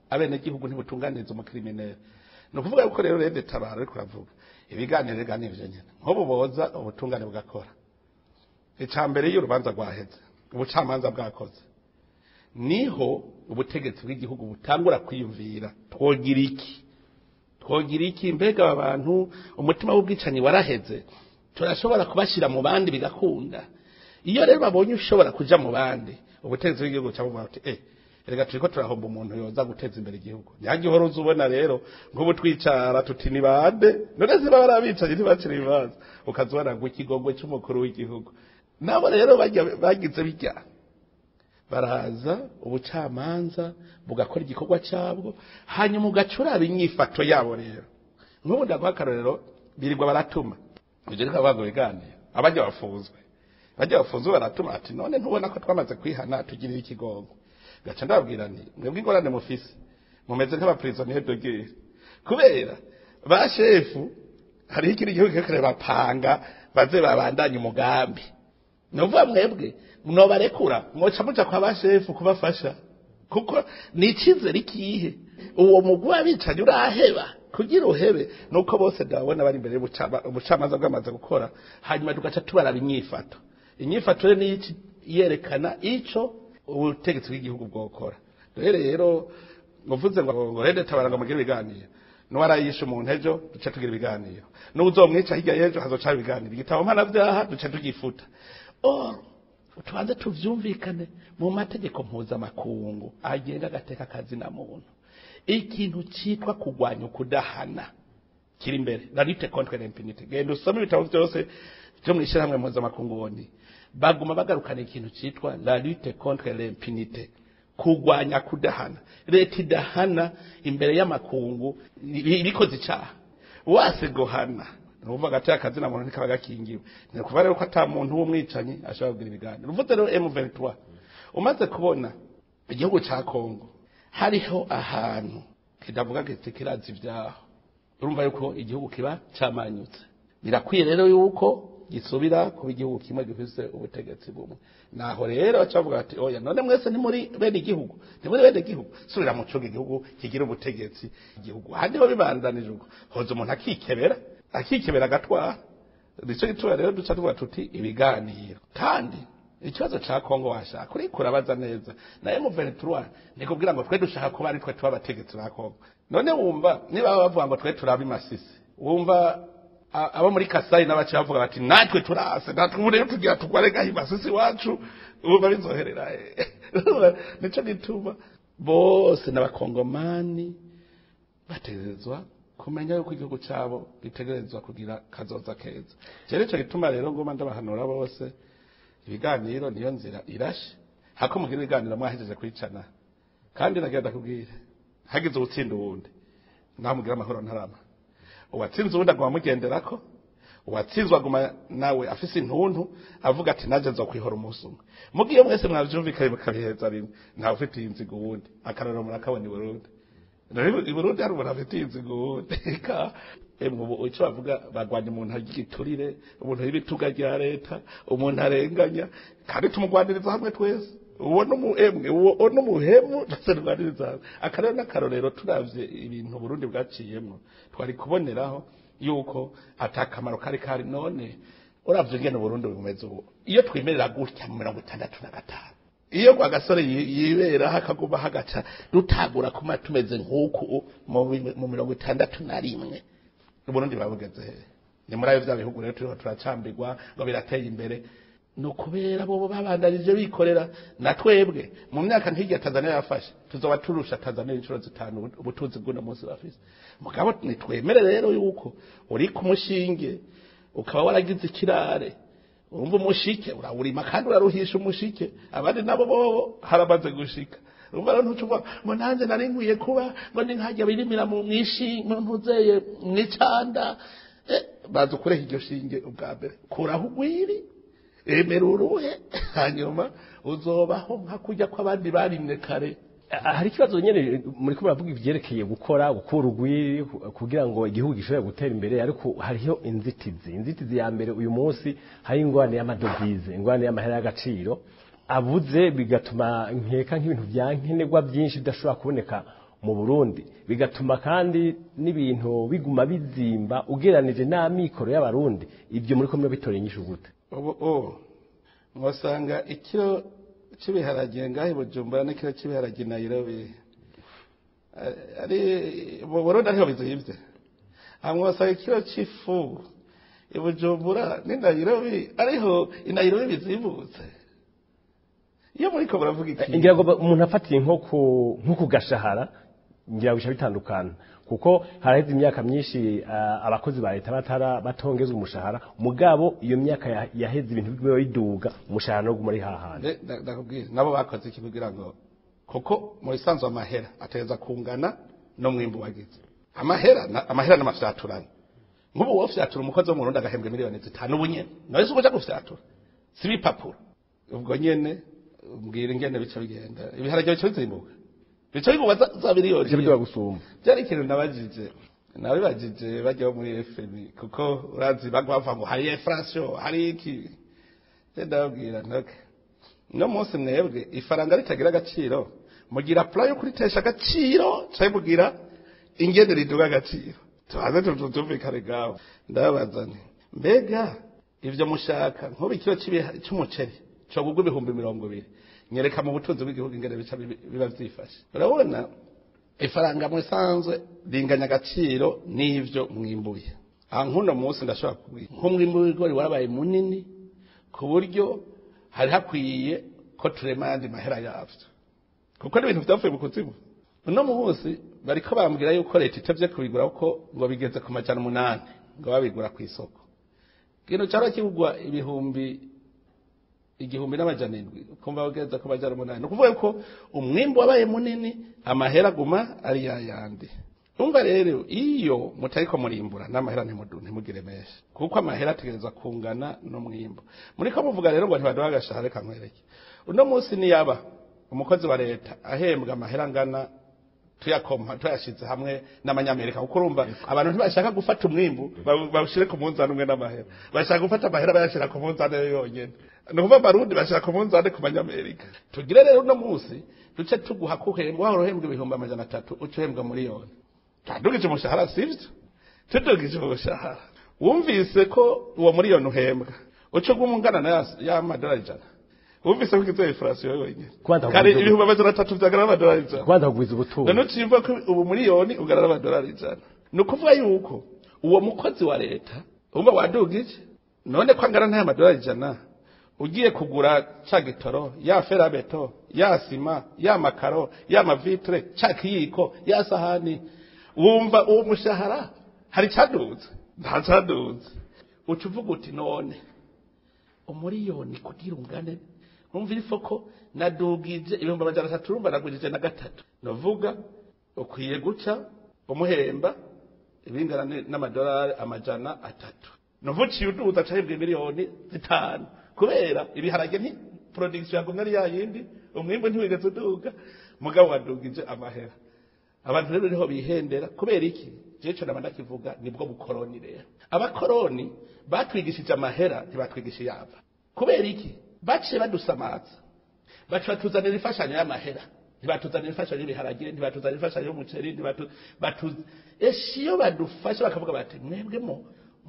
abene gihugu ntibutunganiriza umukriminere no kuvuga yuko rero Rede Tabara ariko ravuga ibiganiro ganivyo nyene nko boza ubutungane bugakora icambere y'urubanza rwaheze ubucamanza bwakoze niho ubutegetsi bw'igihugu butangura kwiyumvira twogira iki mbega abantu umutima w'ubwicanyi waraheze turashobora kubashira mu bandi bigakunda iyo rero babonye ushobora kuja mu bandi ubutegetsi bw'igihugu cyangwa ati erega turiko turahomba umuntu yoza guteza imbere igihugu nyagihoro uzubona rero nk'ubu twicara tuti ni bande none ziba barabicaye ntibakiri ibibanza ukazubona ngo ikigongwe cy'umukuru w'igihugu nabo rero bagize bijya baraza ubucamanza bugakora igikorwa cyabwo hanyuma ugacuraba inyifato yabo rero nk'ubu ndagwakarorero birirwa baratuma ugereka bago biganira abajya bafuzwe baratuma ati none ntubona ko twamaze kwihana tugirira ikigongo gaca ndabwira nti mwebwe ingorane mufise mumeze nk'abaprisonnier de guerre kubera ba shefu hari ikiri gihugu kekere bapanga baze babandanye umugambi nuvuga mwebwe mwobarekura mwoca muja kwa ba shefu kubafasha kuko ni ikizere ikihe uwo mugwi w'abicanyi uraheba kugira uhebe nuko bose ndabona bari imbere y'ubucamanza bwamaze gukora hanyuma tugaca tubaraba inyifato ni yerekana ico ubutegetsi bw'igihugu bwokora rero muvuze ngo rede tabaranga mugire ibiganiro nuwarayisha umuntu ejo duce tugira ibiganiro n'uzomwica hirya y'ejo hazoca ibiganiro igitabo mpanavyaha duce tugifuta tubanze tuvyumvikane mu mategeko mpuzamakungu agenga agateka kazi na muntu ikintu citwa kugwanya ukudahana kiri imbere la lutte contre l'impunité genda usome ibitabo byose byo mwishirahamwe mpuzamakungu woni baguma bagarukana ikintu citwa la lutte contre l'impunité kugwanya kudahana leta idahana imbere y'amakungu bikoze icyaha wase gohana nuvuga gati akazi na muntu nikaba gakingiwe ni kuva rero ko ata muntu w'umwicanyi ashobora kugira ibiganiro uvuze rero M23 umaze kubona igihugu ca Kongo hariho ahantu kidavuga giti kirazi vyaho urumva yuko igihugu kiba camanyutse birakwiye rero yuko gisubira kuba igihugu kimwe gifise ubutegetsi bumwe naho rero bacavuga ati oya none mwese ni muri bene igihugu subira mu cyo igihugu kigira ubutegetsi igihugu handi ho bibandanije uko hoze umuntu akikebera agatwara nico gitwa rero duca tuvuga tuti ibiganiro kandi ikibazo ca Kongo washaka kuri kurabaza neza na M23 nikubwira ngo twe dushaka kuba ari twe tuba abategetsi ba Kongo none wumva niba bavuga ngo twe turabi masisi wumva abo muri Kasai n'abaci bavuga bati natwe turase natwe rero tugira tugwarega himasisi wacu uba bizoherera nico gituma bose n'abakongomani batezezwa kumenya yuko igihugu cyabo gitegerezwa kugira kazoza keza cyo gituma rero ngoma ndabahanura bose ibiganiro niyo nzira irashe hako mugira ibiganiro mwahejeje kwicana kandi nagenda kubwira hagize ubutsinda ubundi namugira amahoro ntarama uwatsinze ubundi aguma mugenderako uwatsinzwe aguma nawe afise intuntu avuga ati naje nzo kwihora umunsi umwe mugiye mwese mwavyumvikanye mukabiheza rimwe ntawe ufite inzigo ubundi akararo murakabona i Burundi i Burundi hari umuntu afite inzigo ubundi emwe icyo bavuga bagwanya umuntu agiturire umuntu y'ibituga rya leta umuntu arenganya kandi tumugwaniriza hamwe twese uwo n'umuhemu tuserwaniriza akarero n'akarorero turavye ibintu Burundi bwaciyemwo twari kuboneraho yuko atakamaro kari none uravye ngene Burundi bumeze ubu iyo twimerera gutya mu 65 iyo kwa gasore yibera hakaguma hagaca dutagura kuma tumeze nk'uku mu 61 Burundi babugeze ni muri ayo byabihugu rero turiho turacambirwa ngo birateye imbere no kubera bo babandanije bikorera na twebwe mu myaka ntigiye Tanzania yafashe tuzoba turusha Tanzania inshuro zitanu ubutunzi bw'uno munsi bafise mugabo nitwemere rero yuko uri kumushinge ukaba waragize ikirare urumva umushike urawurima kandi uraruhisha umushike abandi nabo bo harabaze gushika urumva rero ntucuva ngo nanze nari nkwiye kuba ngo ni nkajya birimira mu mwishi ntuzeye n'icanda bazukureho iryo shinge ubwa mbere kuraho ugwiri emera uruhe hanyuma uzobaho nka kujya kw'abandi barimwe kare hari ikibazo nyene muri ko baravuga ivyerekeye gukora urugwiri kugira ngo igihugu gishobore gutera imbere ariko hariho inzitizi ya mbere uyu munsi hari ingwane y'amadovize ingwane y'amahera y'agaciro abuze bigatuma nkeka nk'ibintu byankenerwa byinshi bidashobora kuboneka mu Burundi bigatuma kandi n'ibintu biguma bizimba ugeranije n'amikoro y'abarundi ibyo muri ko bitoreye inyishu gute mwasanga ikiro cy'ibiharage ngahe Bujumbura n'ikiro cy'ibiharage Nairobi ari mu Burundi ariho bizimvye amwasanga ikiro cy'ifu i Bujumbura ni Nairobi ariho i Nairobi bizimutse iyo muri ko baravuga iki ngira ngo umuntu afatiye nko ku gashahara ngira bisha bitandukana kuko haraheze imyaka myinshi abakozi ba leta batongezwe umushahara mugabo iyo myaka yaheze ibintu bibe biduga umushahara no gumuri hahandi ndakubwira nabo bakoze iki kugira ngo kuko mu isanzwe amahera ateza kungana no mwimbu wagize amahera n'amafyaturana nk'ubu wofyatura umukozi wo mu Burundi agahembwa miliyoni 5 ubunyene nawe se uja gufyatura si bipapuro ubwo nyene mbwira ingene bica bigenda ibiharage bica bizimbuka bica biguba za miliyoni bica gusumba byari ikintu nabajije bajya muri FMI kuko urazi bagwava ngo hari inflation hari iki ndabwira naka no munsi mwebwe ifaranga ritagira agaciro mugira plan yo kuritesha agaciro cyo mugira ingene riduga agaciro tubaze tutumvikane gaho ndabazane mbega ivyo mushaka nko bikiro cy'umuceri cyo gugwa 220 nyereka mu butunzi bw'igihugu ingene bica biba vyifashe urabona ifaranga mu sanzwe ringanya agaciro n'ivyo mwimbuye nkuno munsi ndashobora kubwira nko mwimbu w'ibigori warabaye munini ku buryo hari hakwiye ko turemandi mahera yavyo kuko n'ibintu byavuye mu kuzimu uno munsi bariko bambwira yuko leta itavye kubigura kuko ngo bigeze ku majana 8 ngo babigura ku isoko kino cyaro kigugwa igihumbi n'amajana 7 kumva bageze ku majana 8 no kuvuga ko umwimbo wabaye munini amahera guma ari yayandi umva rero iyo mutariko murimbura n'amahera ntimugire menshi kuko amahera ategereza kungana no mwimbo muriko muvuga rero ngo ntibaduha agashahara kankwereke uno munsi niyaba umukozi wa leta ahembwa amahera ngana tuyashize hamwe n'amanyamerika kuko urumva abantu ntibashaka gufata umwimbu bawushire ku munzani umwe n'amahera bashaka gufata amahera bayashira ku munzani yonyene no kuva barundi bashaka ku munzani ku manyamerika tugire rero uno munsi duce tuguha kuhembwa aho uhembwa 300 ucuhembwa miliyoni tadugije umushahara sivyo tudugije umushahara wumvise ko uwo miliyoni uhembwa uco gumungana na ya madolari jana wumvise ko kizoye inflation yonyene kare ibihumbi 300 byagara amadolari jana kwanda kugwiza ubutunzi none cimva ko ubu miliyoni ugarara amadolari jana no kuvuga yuko uwo mukozi wa leta umba wadugije none kwangana nta madolari jana ugiye kugura ca gitoro ya ferabeto ya sima ya makaro ya mavitre ca kiyiko ya sahani wumva uwo mushahara hari caduze nta caduze ucuvuga uti none umuriyoni kugira ungane umvira ifoko nadugije 300 urumva nagurije na 3 novuga ukwiye guca umuhemba ibingana n'amadolari amajana 3 novuciye uduza cahembwe miliyoni 5 kubera ibiharage nti production yagumye ari yayindi umwimbo ntiwigeze uduga mugabo wadugije amahera abantu rero niho bihendera kubera iki jeco nabandakivuga nibwo bukoroni rero abakoroni batwigishije amahera ntibatwigisha yava kubera iki baciye badusamaza baciye batuzanira ifashanyo y'amahera ntibatuzanira ifashanyo y'ibiharage ntibatuzanira ifashanyo y'umuceri iyo badufashe bakavuga bati mwebwemo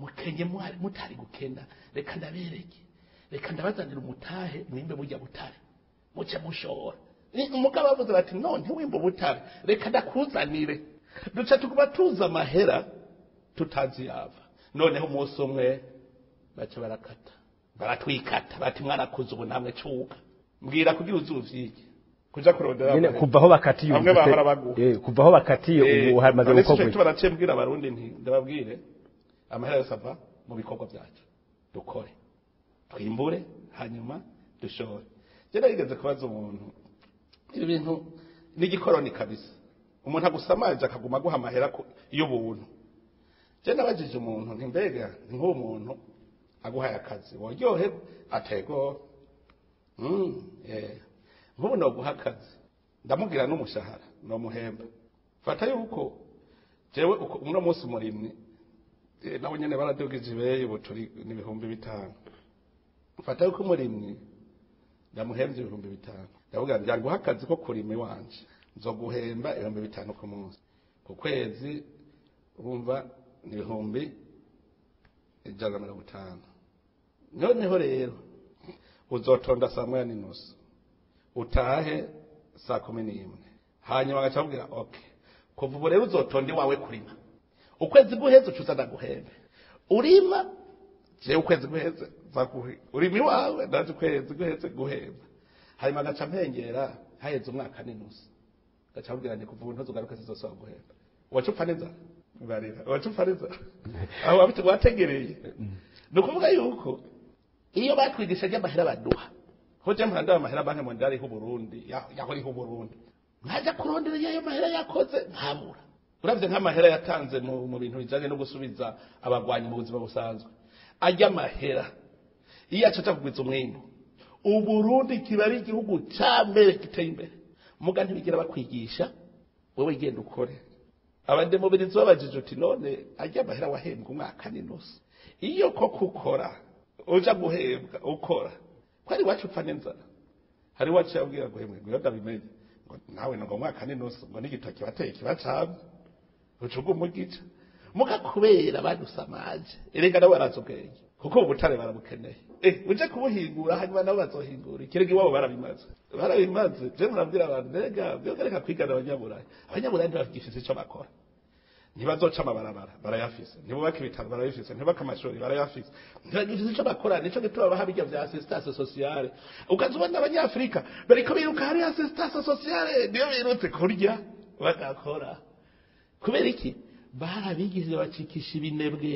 mukenye mutari gukenda reka ndabereke reka ndabazanira umutahe mwimbe burya butare muce mushora umugabo bavuze bati no ntiwimbe butare reka ndakuzanire duca tukuba tuza amahera tutazi yava noneho umunsi umwe baca baratwikata bati mwarakuze ubu namwe cuka mbwira kugira uzuvyike kuja kurondera nyene kuvaho bakatiye amwe bahora baguha kuvaho bakatiye ubu hamaze gukorwa icyo baracembwira abarundi nti ndababwire amahera yose ava mu bikorwa byacu dukore twimbure hanyuma dushore je narigeze kubaza umuntu ibintu n'igikoroni kabisa umuntu agusamaje akaguma guha amahera y'ubuntu je nabajije umuntu nti mbega nk'uwo muntu aguhaye akazi woryohe atego nk'ubu no guha akazi ndamubwira n'umushahara no muhemba fata yuko jewe uno munsi umurimyi nabo nyene baradugije ibeye ubu turi n'ibihumbi 5 fata yuko umurimyi ndamuhembye 5,000 ndavuga ndanguha akazi ko kurima iwanje nzoguhemba 5,000 ku munsi ku kwezi urumva ni 150 noneho rero uzotonda saa 1:30 utahe saa 11 hanyuma agacambwira okay kuva ubu rero uzotonde wawe kurima ukwezi guheze ucuza ndaguhembe urima je ukwezi guheze zakuhe urima wawe ndaje ukwezi guheze guhemba hanyuma agaca mpengera haheze umwaka n'inusu gacabwira ni kuva ntozo garuka zizosaba guhemba wacupfa neza barira wacupfa neza aho abite wategereye no kuvuga yuko iyo batwigisha ry'amahera baduha hoje mpanda amahera banke mondari hu Burundi yahori hu Burundi nkaja kurondera yayo mahera yakoze nkamura uravye nk'amahera yatanze mu bintu bijanye no gusubiza abagwanyi mu buzima busanzwe ajya amahera iyo acaca kugwiza umwimbu Uburundi kiba ari igihugu cyambere giteye imbere muga ntibigira bakwigisha wewe genda ukore abademobilizo babajije uti none ajya amahera wahembwa umwaka n'inusu iyo ko kukora uja guhembwa ukora kwari wacupfa n'inzara hari waciye abwira guhembwa ngo ndabimenye ngo nawe ngo umwaka n'inusu ngo n'igitoki bateye kibacamwe ucuga umugica muga kubera badusamaje erega nawe arazubwenge kuko ubutare barabukeneye uje kubuhingura hanyuma nabo bazohingura ikiregi wabo barabimaze je murabwira abantu erega byogereka kwigana abanyaburayi ntibafise ico bakora ntibazoca amabarabara barayafise ntibubaka ibitaro barayafise ntibubaka amashuri barayafise ntibagifise ico bakora nico gituma baha bijya vya assistance sociale ukazubona abanyafrika bariko biruka hari assistance sociale niyo birutse kurya bagakora kubera iki barabigije bacikisha ibinebwe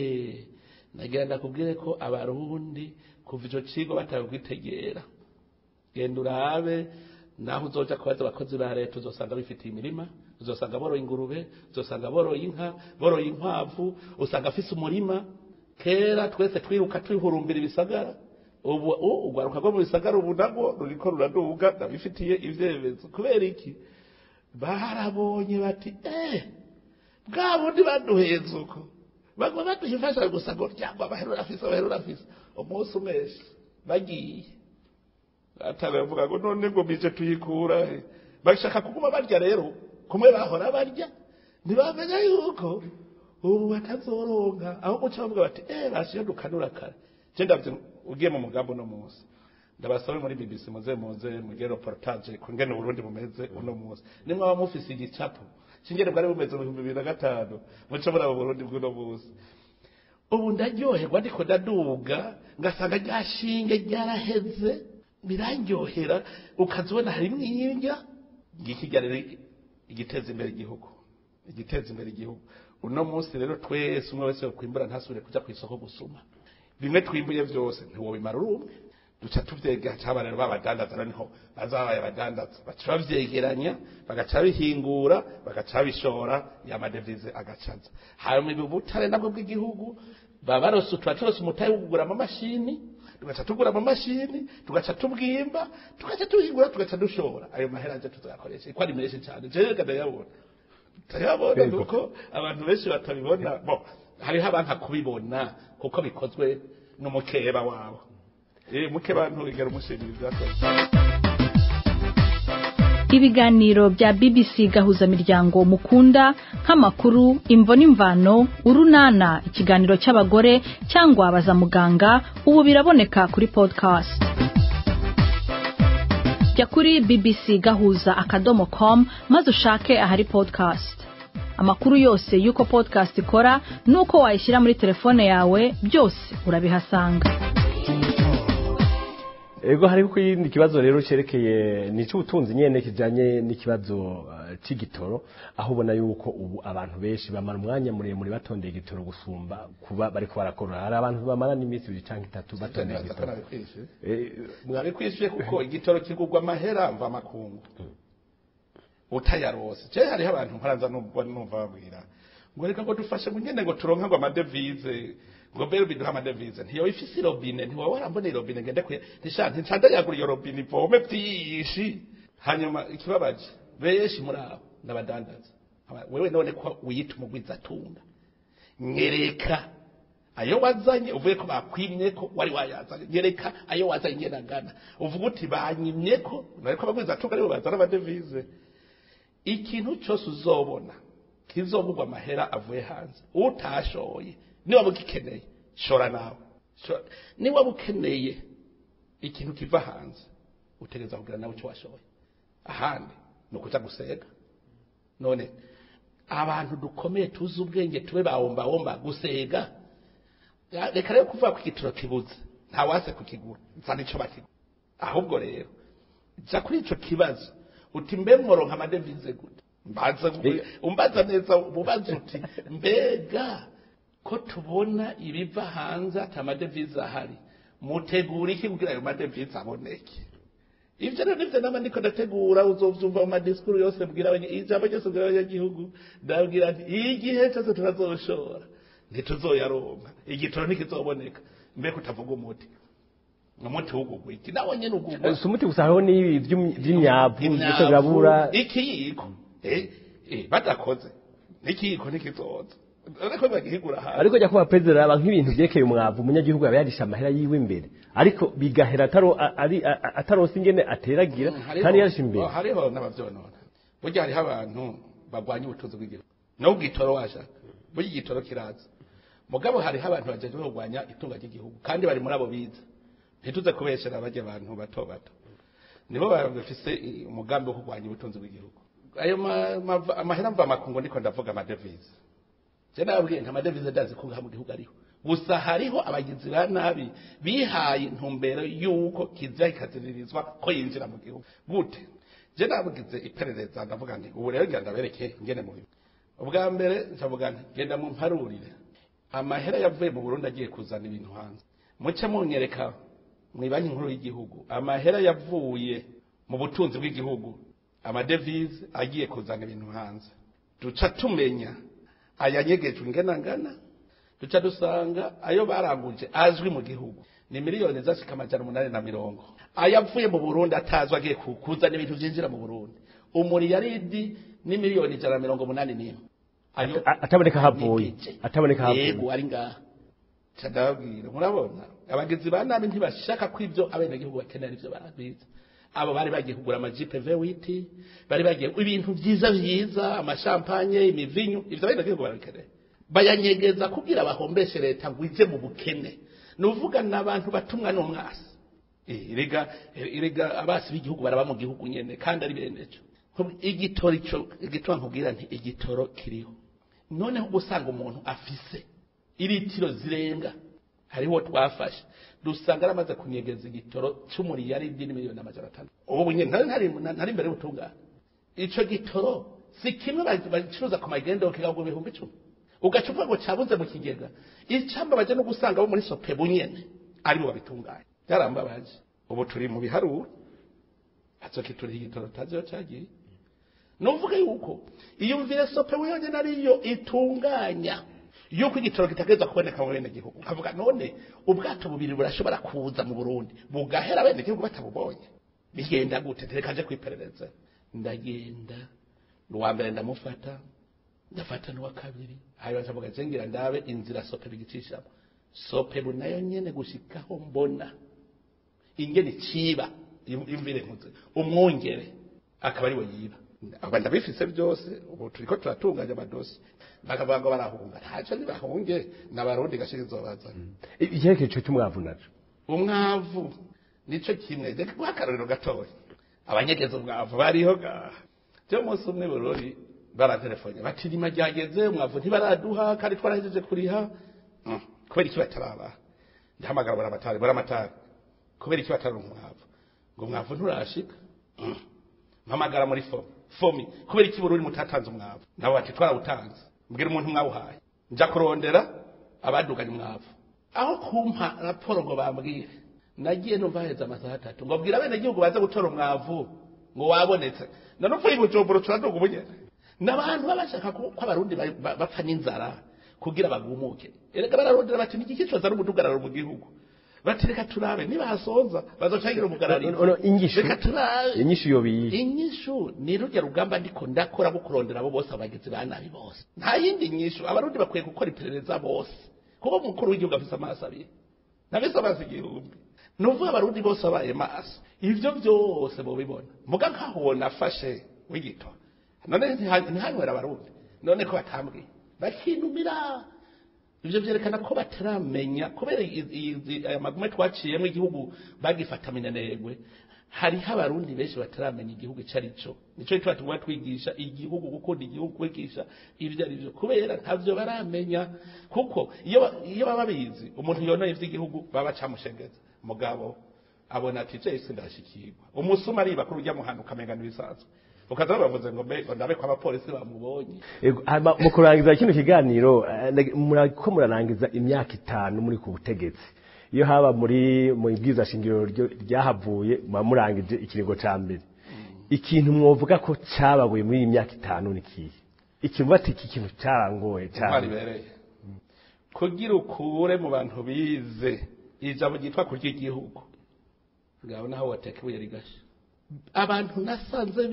nagira ndakubwire ko abarundi kuva ico cigo batagwitegera genda urabe naho uzoja kubaza abakozi ba leta uzosanga bifitiye imirima uzosanga boroye ingurube uzosanga boroye inka boroye inkwavu usanga afise umurima kera twese twiruka twihurumbira ibisagara ubu ugwaruka rwo mu bisagara ubu nabwo ruriko ruraduga ndabifitiye ivyemezo kubera iki barabonye bati bwa bundi baduheza uko bagwa baduhifasha gusa ngo ryangwa abaherura afise umunsi umeshe bagiye ataravuga ngo none ngo bije tuyikura bashaka kuguma barya rero kumwe bahora barya ntibamenya yuko ubu batazoronka aho guca bavuga bati bashiye dukanura kare je ndavye ugiye mu mugambo no munsi ndabasabe muri BBC muze mugere reportage kungene Burundi bumeze uno munsi nimwe aba mufise igicapo kingere bwari bumeze mu 2005 muco muri abo Burundi bw'uno munsi ubu ndaryoherwa ndiko ndaduga ngasanga ryashinge ryaraheze birangyohera ukazibona hari mwirya ngikijyarire igiteza imbere igihugu uno munsi rero twese umwe wese kwimbura ntasubire kuja kwisoko gusuma bimwe twimbuye byose ntiwo bimara urumwe duca tuvyega cyaba rero babadandaza niho bazabaye abadandaza baca bavyegeranya bagaca bihingura bagaca bishora y'amadevize agacaza hanyuma ibutare nabwo bw'igihugu babarose twatorose umutayi wo kugura amamashini tugaca tugura amamashini tugaca tubwimba tugaca tuhingura tugaca dushora ayo mahera aje tuzakoresha iko ari menshi cyane je tayabona kuko abantu benshi batabibona hariho abantu kubibona kuko bikozwe n'umukeba wabo muke bantu igera umushimiriza ibiganiro bya BBC gahuza miryango mukunda nk'amakuru imvo n'imvano urunana ikiganiro cy'abagore cyangwa abaza muganga ubu biraboneka kuri podcast jya kuri bbcgahuza.com maze ushake ahari podcast amakuru yose yuko podcast ikora nuko wayishyira muri telefone yawe byose urabihasanga ego hari ko yindi kibazo rero cerekeye nico ubutunzi nyene kijanye n'ikibazo c'igitoro aho ubona yuko ubu abantu benshi bamara umwanya muremure batondeye igitoro gusumba kuba bariko barakora hari abantu bamara n'iminsi 2 canke 3 batondeye igitoro mwabikwishe kuko igitoro kigurwa amahera mva makungu utayarose je hari abantu nkaranza numva babwira ngo reka ngo dufashe munyene ngo turonka ngo amadevize ngo bero biduha amadevize ntiyo ifisi robine ntiwa warambone robine ngende kwe nishanti ncanda yagura iyo robine ivome vyishi hanyuma ikibabaje benshi muri abo ndabadandaza wewe none ko wiyita umugwiza tunga nyereka ayo wazanye uvuye ko bakwimye ko wari wayazanye nyereka ayo wazanye ngenagana uvuga uti banyimye ko nariko bagwiza tunga aribo bazana amadevize ikintu cyose uzobona kizovugwa amahera avuye hanze utashoye niba bugikeneye shora nawe niba bukeneye ikintu kiva hanze utegeza kugira nawe cyo washoye ahandi nukuja gusega none abantu dukomeye tuzi ubwenge tube bawomba gusega reka rero kuvuga ko igitoro kibuze nta wase kukigura nzana ico bakigura ahubwo rero ja kuri ico kibazo uti mbe mworonka amadevize gute umbaza neza ubaza uti mbega ko tubona ibiva hanze atamadevize ahari mutegura iki kugira ayo madevize aboneke ivyo rero nivyo nama ndiko ndategura uzovyumva mu madiskuru yose bwira ijambo ryose bwira abanyagihugu ndabwira nti igihe cyose turazoshora ntituzoyaronka igitoro ntikizoboneka mbega utavuga umuti wugugwa iki nawo nyene ugugwa umuti gusa hariho n'ibi vy'imyavu bitagabura ikiyiko badakoze n'ikiyiko ntikizoza ariko bagihigura hafi ariko jya kuba president aba nk'ibintu byekeye umwavu umunyagihugu yabayarisha amahera yiwe imbere ariko bigahera ataronse ingene ateragira kandi yarisha imbere hariho n'abavyonona burya hariho abantu bagwanya ubutunzi bw'igihugu no bwitoro washaka burya igitoro kiraza mugabo hariho abantu bajeje kurwanya itunga ry'igihugu kandi bari muri abo biza ntituze kubeshera abaje abantu bato bato nibo bafise umugambi wo kurwanya ubutunzi bw'igihugu ayo amahera mva makungu ndiko ndavuga amadevize je nabwiye nta madevize ndazi ko mu gihugu ariho gusa hariho abagizi ba nabi bihaye intumbero yuko kiza ikaziririzwa ko yinjira mu gihugu gute je nabugize iperereza ndavuga nti ubu rero ngenda bereke ngene mu ubwa mbere ndavuga nti genda mu mparurire amahera yavuye mu Burundi agiye kuzana ibintu hanze muce munyereka mu banki nkuru y'igihugu amahera yavuye mu butunzi bw'igihugu amadevize agiye kuzana ibintu hanze duca tumenya ayanyegejwe ngana duca dusanga ayo baranguje azwi mu gihugu ni miliyoni zashika 840 ayavuye mu Burundi atazwa agiye kuzana ibintu byinjira mu Burundi umuriyaridi ni miliyoni 181 ayo ataboneka havuye yego ari ngaha cyadabwira murabona abagizi ba nabi ntibashaka ko ivyo abenegihugu bakenera ivyo barabiza abo bari bagiye kugura amajipe V8 bari bagiye ibintu byiza amashampanye imivinyu ivyo abenegihugu barakenera bayanyegeza kugira bahombeshe leta ngo ije mu bukene nuvuga n'abantu batumwa n'umwasi irega abasi b'igihugu baraba mu gihugu nyene kandi ari benejo igitoro nkubwira nti igitoro kiriho noneho gusanga umuntu afise iritiro zirenga hariho twafashe dusanga aramaze kunyegeza igitoro c'umuriyaridi n'imiliyoni 500 ubu nyene ntari imbere y'ubutungane ico gitoro si kimwe bacuruza ku magendo kigabwo 10,000 ugacupa ngo cabuze mu kigega icamba baje no gusanga bo muri sope bunyene ari bo babitunganye byarambabaje ubu turi mu biharuro azokituri igitoro tazo cagiye nuvuga yuko iyo mvire sope wiyonye nariyo itunganya yuko igitoro kitageza kuboneka mu bene gihugu kavuga none ubwato bubiri burashobora kuza mu Burundi bugahera bene gihugu batabubonye bigenda gute terekaje kwiperereza ndagenda n'uwa mbere ndamufata ndafata n'uwa kabiri ayo bacavuga zengira ndabe inzira sope bigicishamo sope bunayo nyene gushikaho mbona ingene ciba imvire nkuze umwongere akaba ari we yiba abanda bifise byose ubu turiko turatunganya amadosi bakavuga ngo barahunga ntaco nibahunge n'abarundi gashirizo bazana icyeke cyo cy'umwavu naco umwavu nico kimwe je kwakarorero gatoya abanyegeza umwavu bariho ga cyo munsi umwe borori baratelefone bati rima ryageze umwavu ntibaraduha kandi twarahejeje kuriha kubera iki bataraba ndahamagara baramatari kubera iki bataraba umwavu ngo umwavu nturashika mpamagara muri fomi kubera iki Burundi mutatanze umwavu nabo bati twarawutanze mbwira umuntu mwawuhaye nja kurondera abaduganye umwavu aho kumpa raporo ngo bambwire nagiye no vaheza amasaha 3 ngo bwira bene gihugu baza gutora umwavu ngo wabonetse none upfuye Bujumbura turaduga ubunyene n'abantu babashaka ko abarundi bapfa n'inzara kugira bagumuke erega bararondera bati niki kicoza n'umudugararo mu gihugu batereka turabe niba hasonza bazocangira umugarariro inyishu yobiye inyishu ni rujya rugamba ndiko ndakora gukurondera abo bose abagizi ba nabi bose nta yindi nyishu abarundi bakwiye gukora iperereza bose kuko mukuru w'igihugu afise amaso abiri nabise amaso igihumbi nuvuga abarundi bose abaye maso ivyo byose bo bibona muga nkaho nafashe w'igito none ntihanywera abarundi none ko batambwiye bakinumira ivyo byerekana ko bataramenya kubera aya magume twaciyemo igihugu bagifata minanegwe hari abarundi benshi bataramenya igihugu cyarico nico twatuma twigisha igihugu gukunda igihugu kwigisha ivyo ari byo kubera ntavyo baramenya kuko iyo bababizi umuntu yonoye ivy'igihugu baba camushengeza mugabo abona ati je sindashikirwa umusuma ari bakuru rya muhanuka mengana ibisazo ukaza bavuze ngo mbego ndabe kwa abapolisi bamubonye. Mu kurangiza kino kiganiro murako murarangiza imyaka 5 muri ku butegetsi. Iyo haba mu ibwiza shingiro ryahavuye murangije ikiringo ca mbere. Ikintu mwovuga ko cababuye muri imyaka 5 nikiye. Ikintu bati iki kintu carangoye cyane. Kugira ukure mu bantu bize ijambo gitwa kurya igihugu. Ngaho naho watekebuye rigasha. Abantu nasanze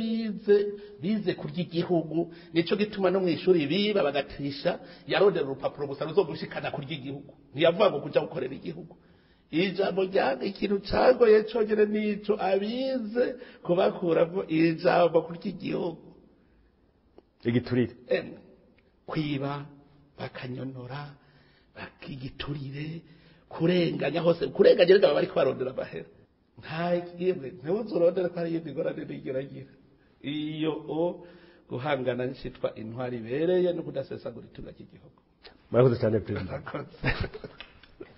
bize kurya igihugu nico gituma no mwishuri biba bagatisha yarondera urupapuro gusa ruzogushikana kurya igihugu. Ntiyavuga ngo kuja gukorera igihugu. Ijambo ryanga ikintu cagoye cogere nico abize kubakuramo ijambo kurya igihugu. Igiturire. Kwiba bakanyonora bakigiturire kurenganya hose kurenganya rega bari kwarondera bahera. Ntaikimwe ntuzurondera ko ari yindi ngorane nigeragira. Iyo guhangana nshitwa intwari bereye no kudasesagura itunga cy'igihugu. Murakoze cyane President.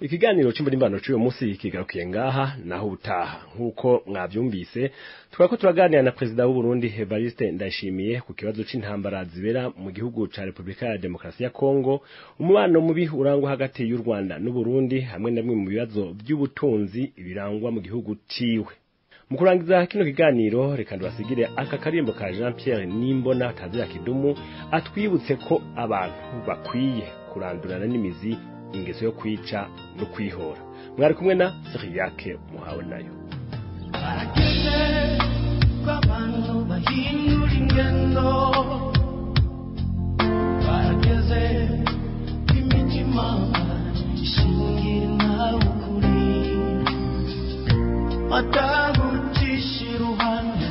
Ikiganiro cy'imburimbaniro cy'uyu munsi kigarukiye ngaha naho utaha nkuko mwavyumvise twako turaganira na President w'u Burundi Evariste Ndayishimiye ku kibazo c'intambara zibera mu gihugu ca Republika ya Demokarasi ya Kongo, umubano mubi urangwa hagati y'u Rwanda n'u Burundi hamwe na bimwe mu bibazo by'ubutunzi birangwa mu gihugu ciwe. Mu kurangiza kino kiganiro reka ndabasigire aka karimbo ka Jean Pierre Nimbona Tazira Kidumu atwibutse ko abantu bakwiye kurandurana n'imizi ingeso yo kwica no kwihora. Mwari kumwe na Siriyake muhawe nayo. Barageze kw'abantu bahindura ingendo, barageze imitima ishingira ukuri, atagucisha iruhande,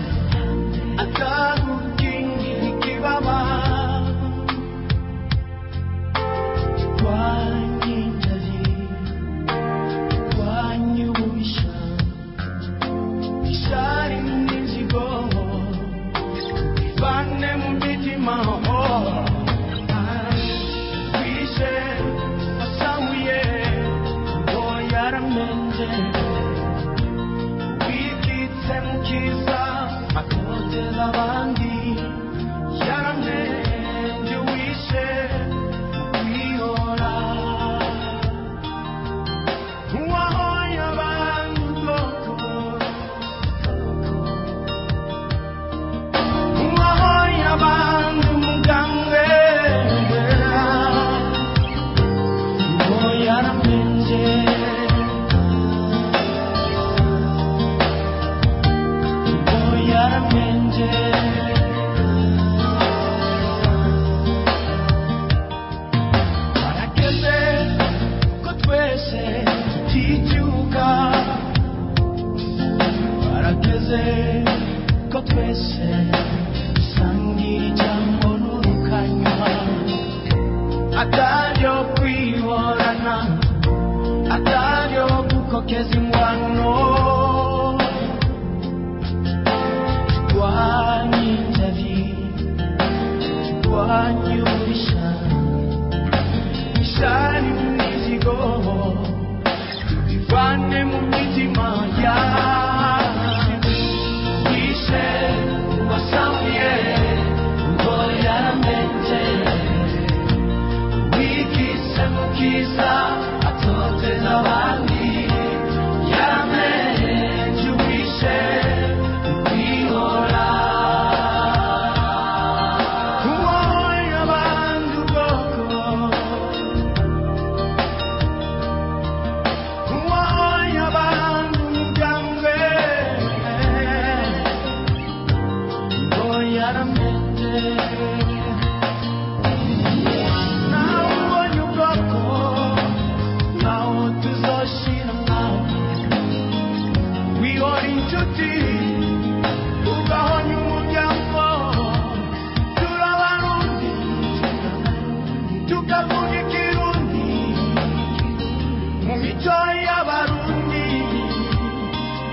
atagukingira ikibaba.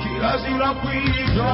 Kirazira kwiga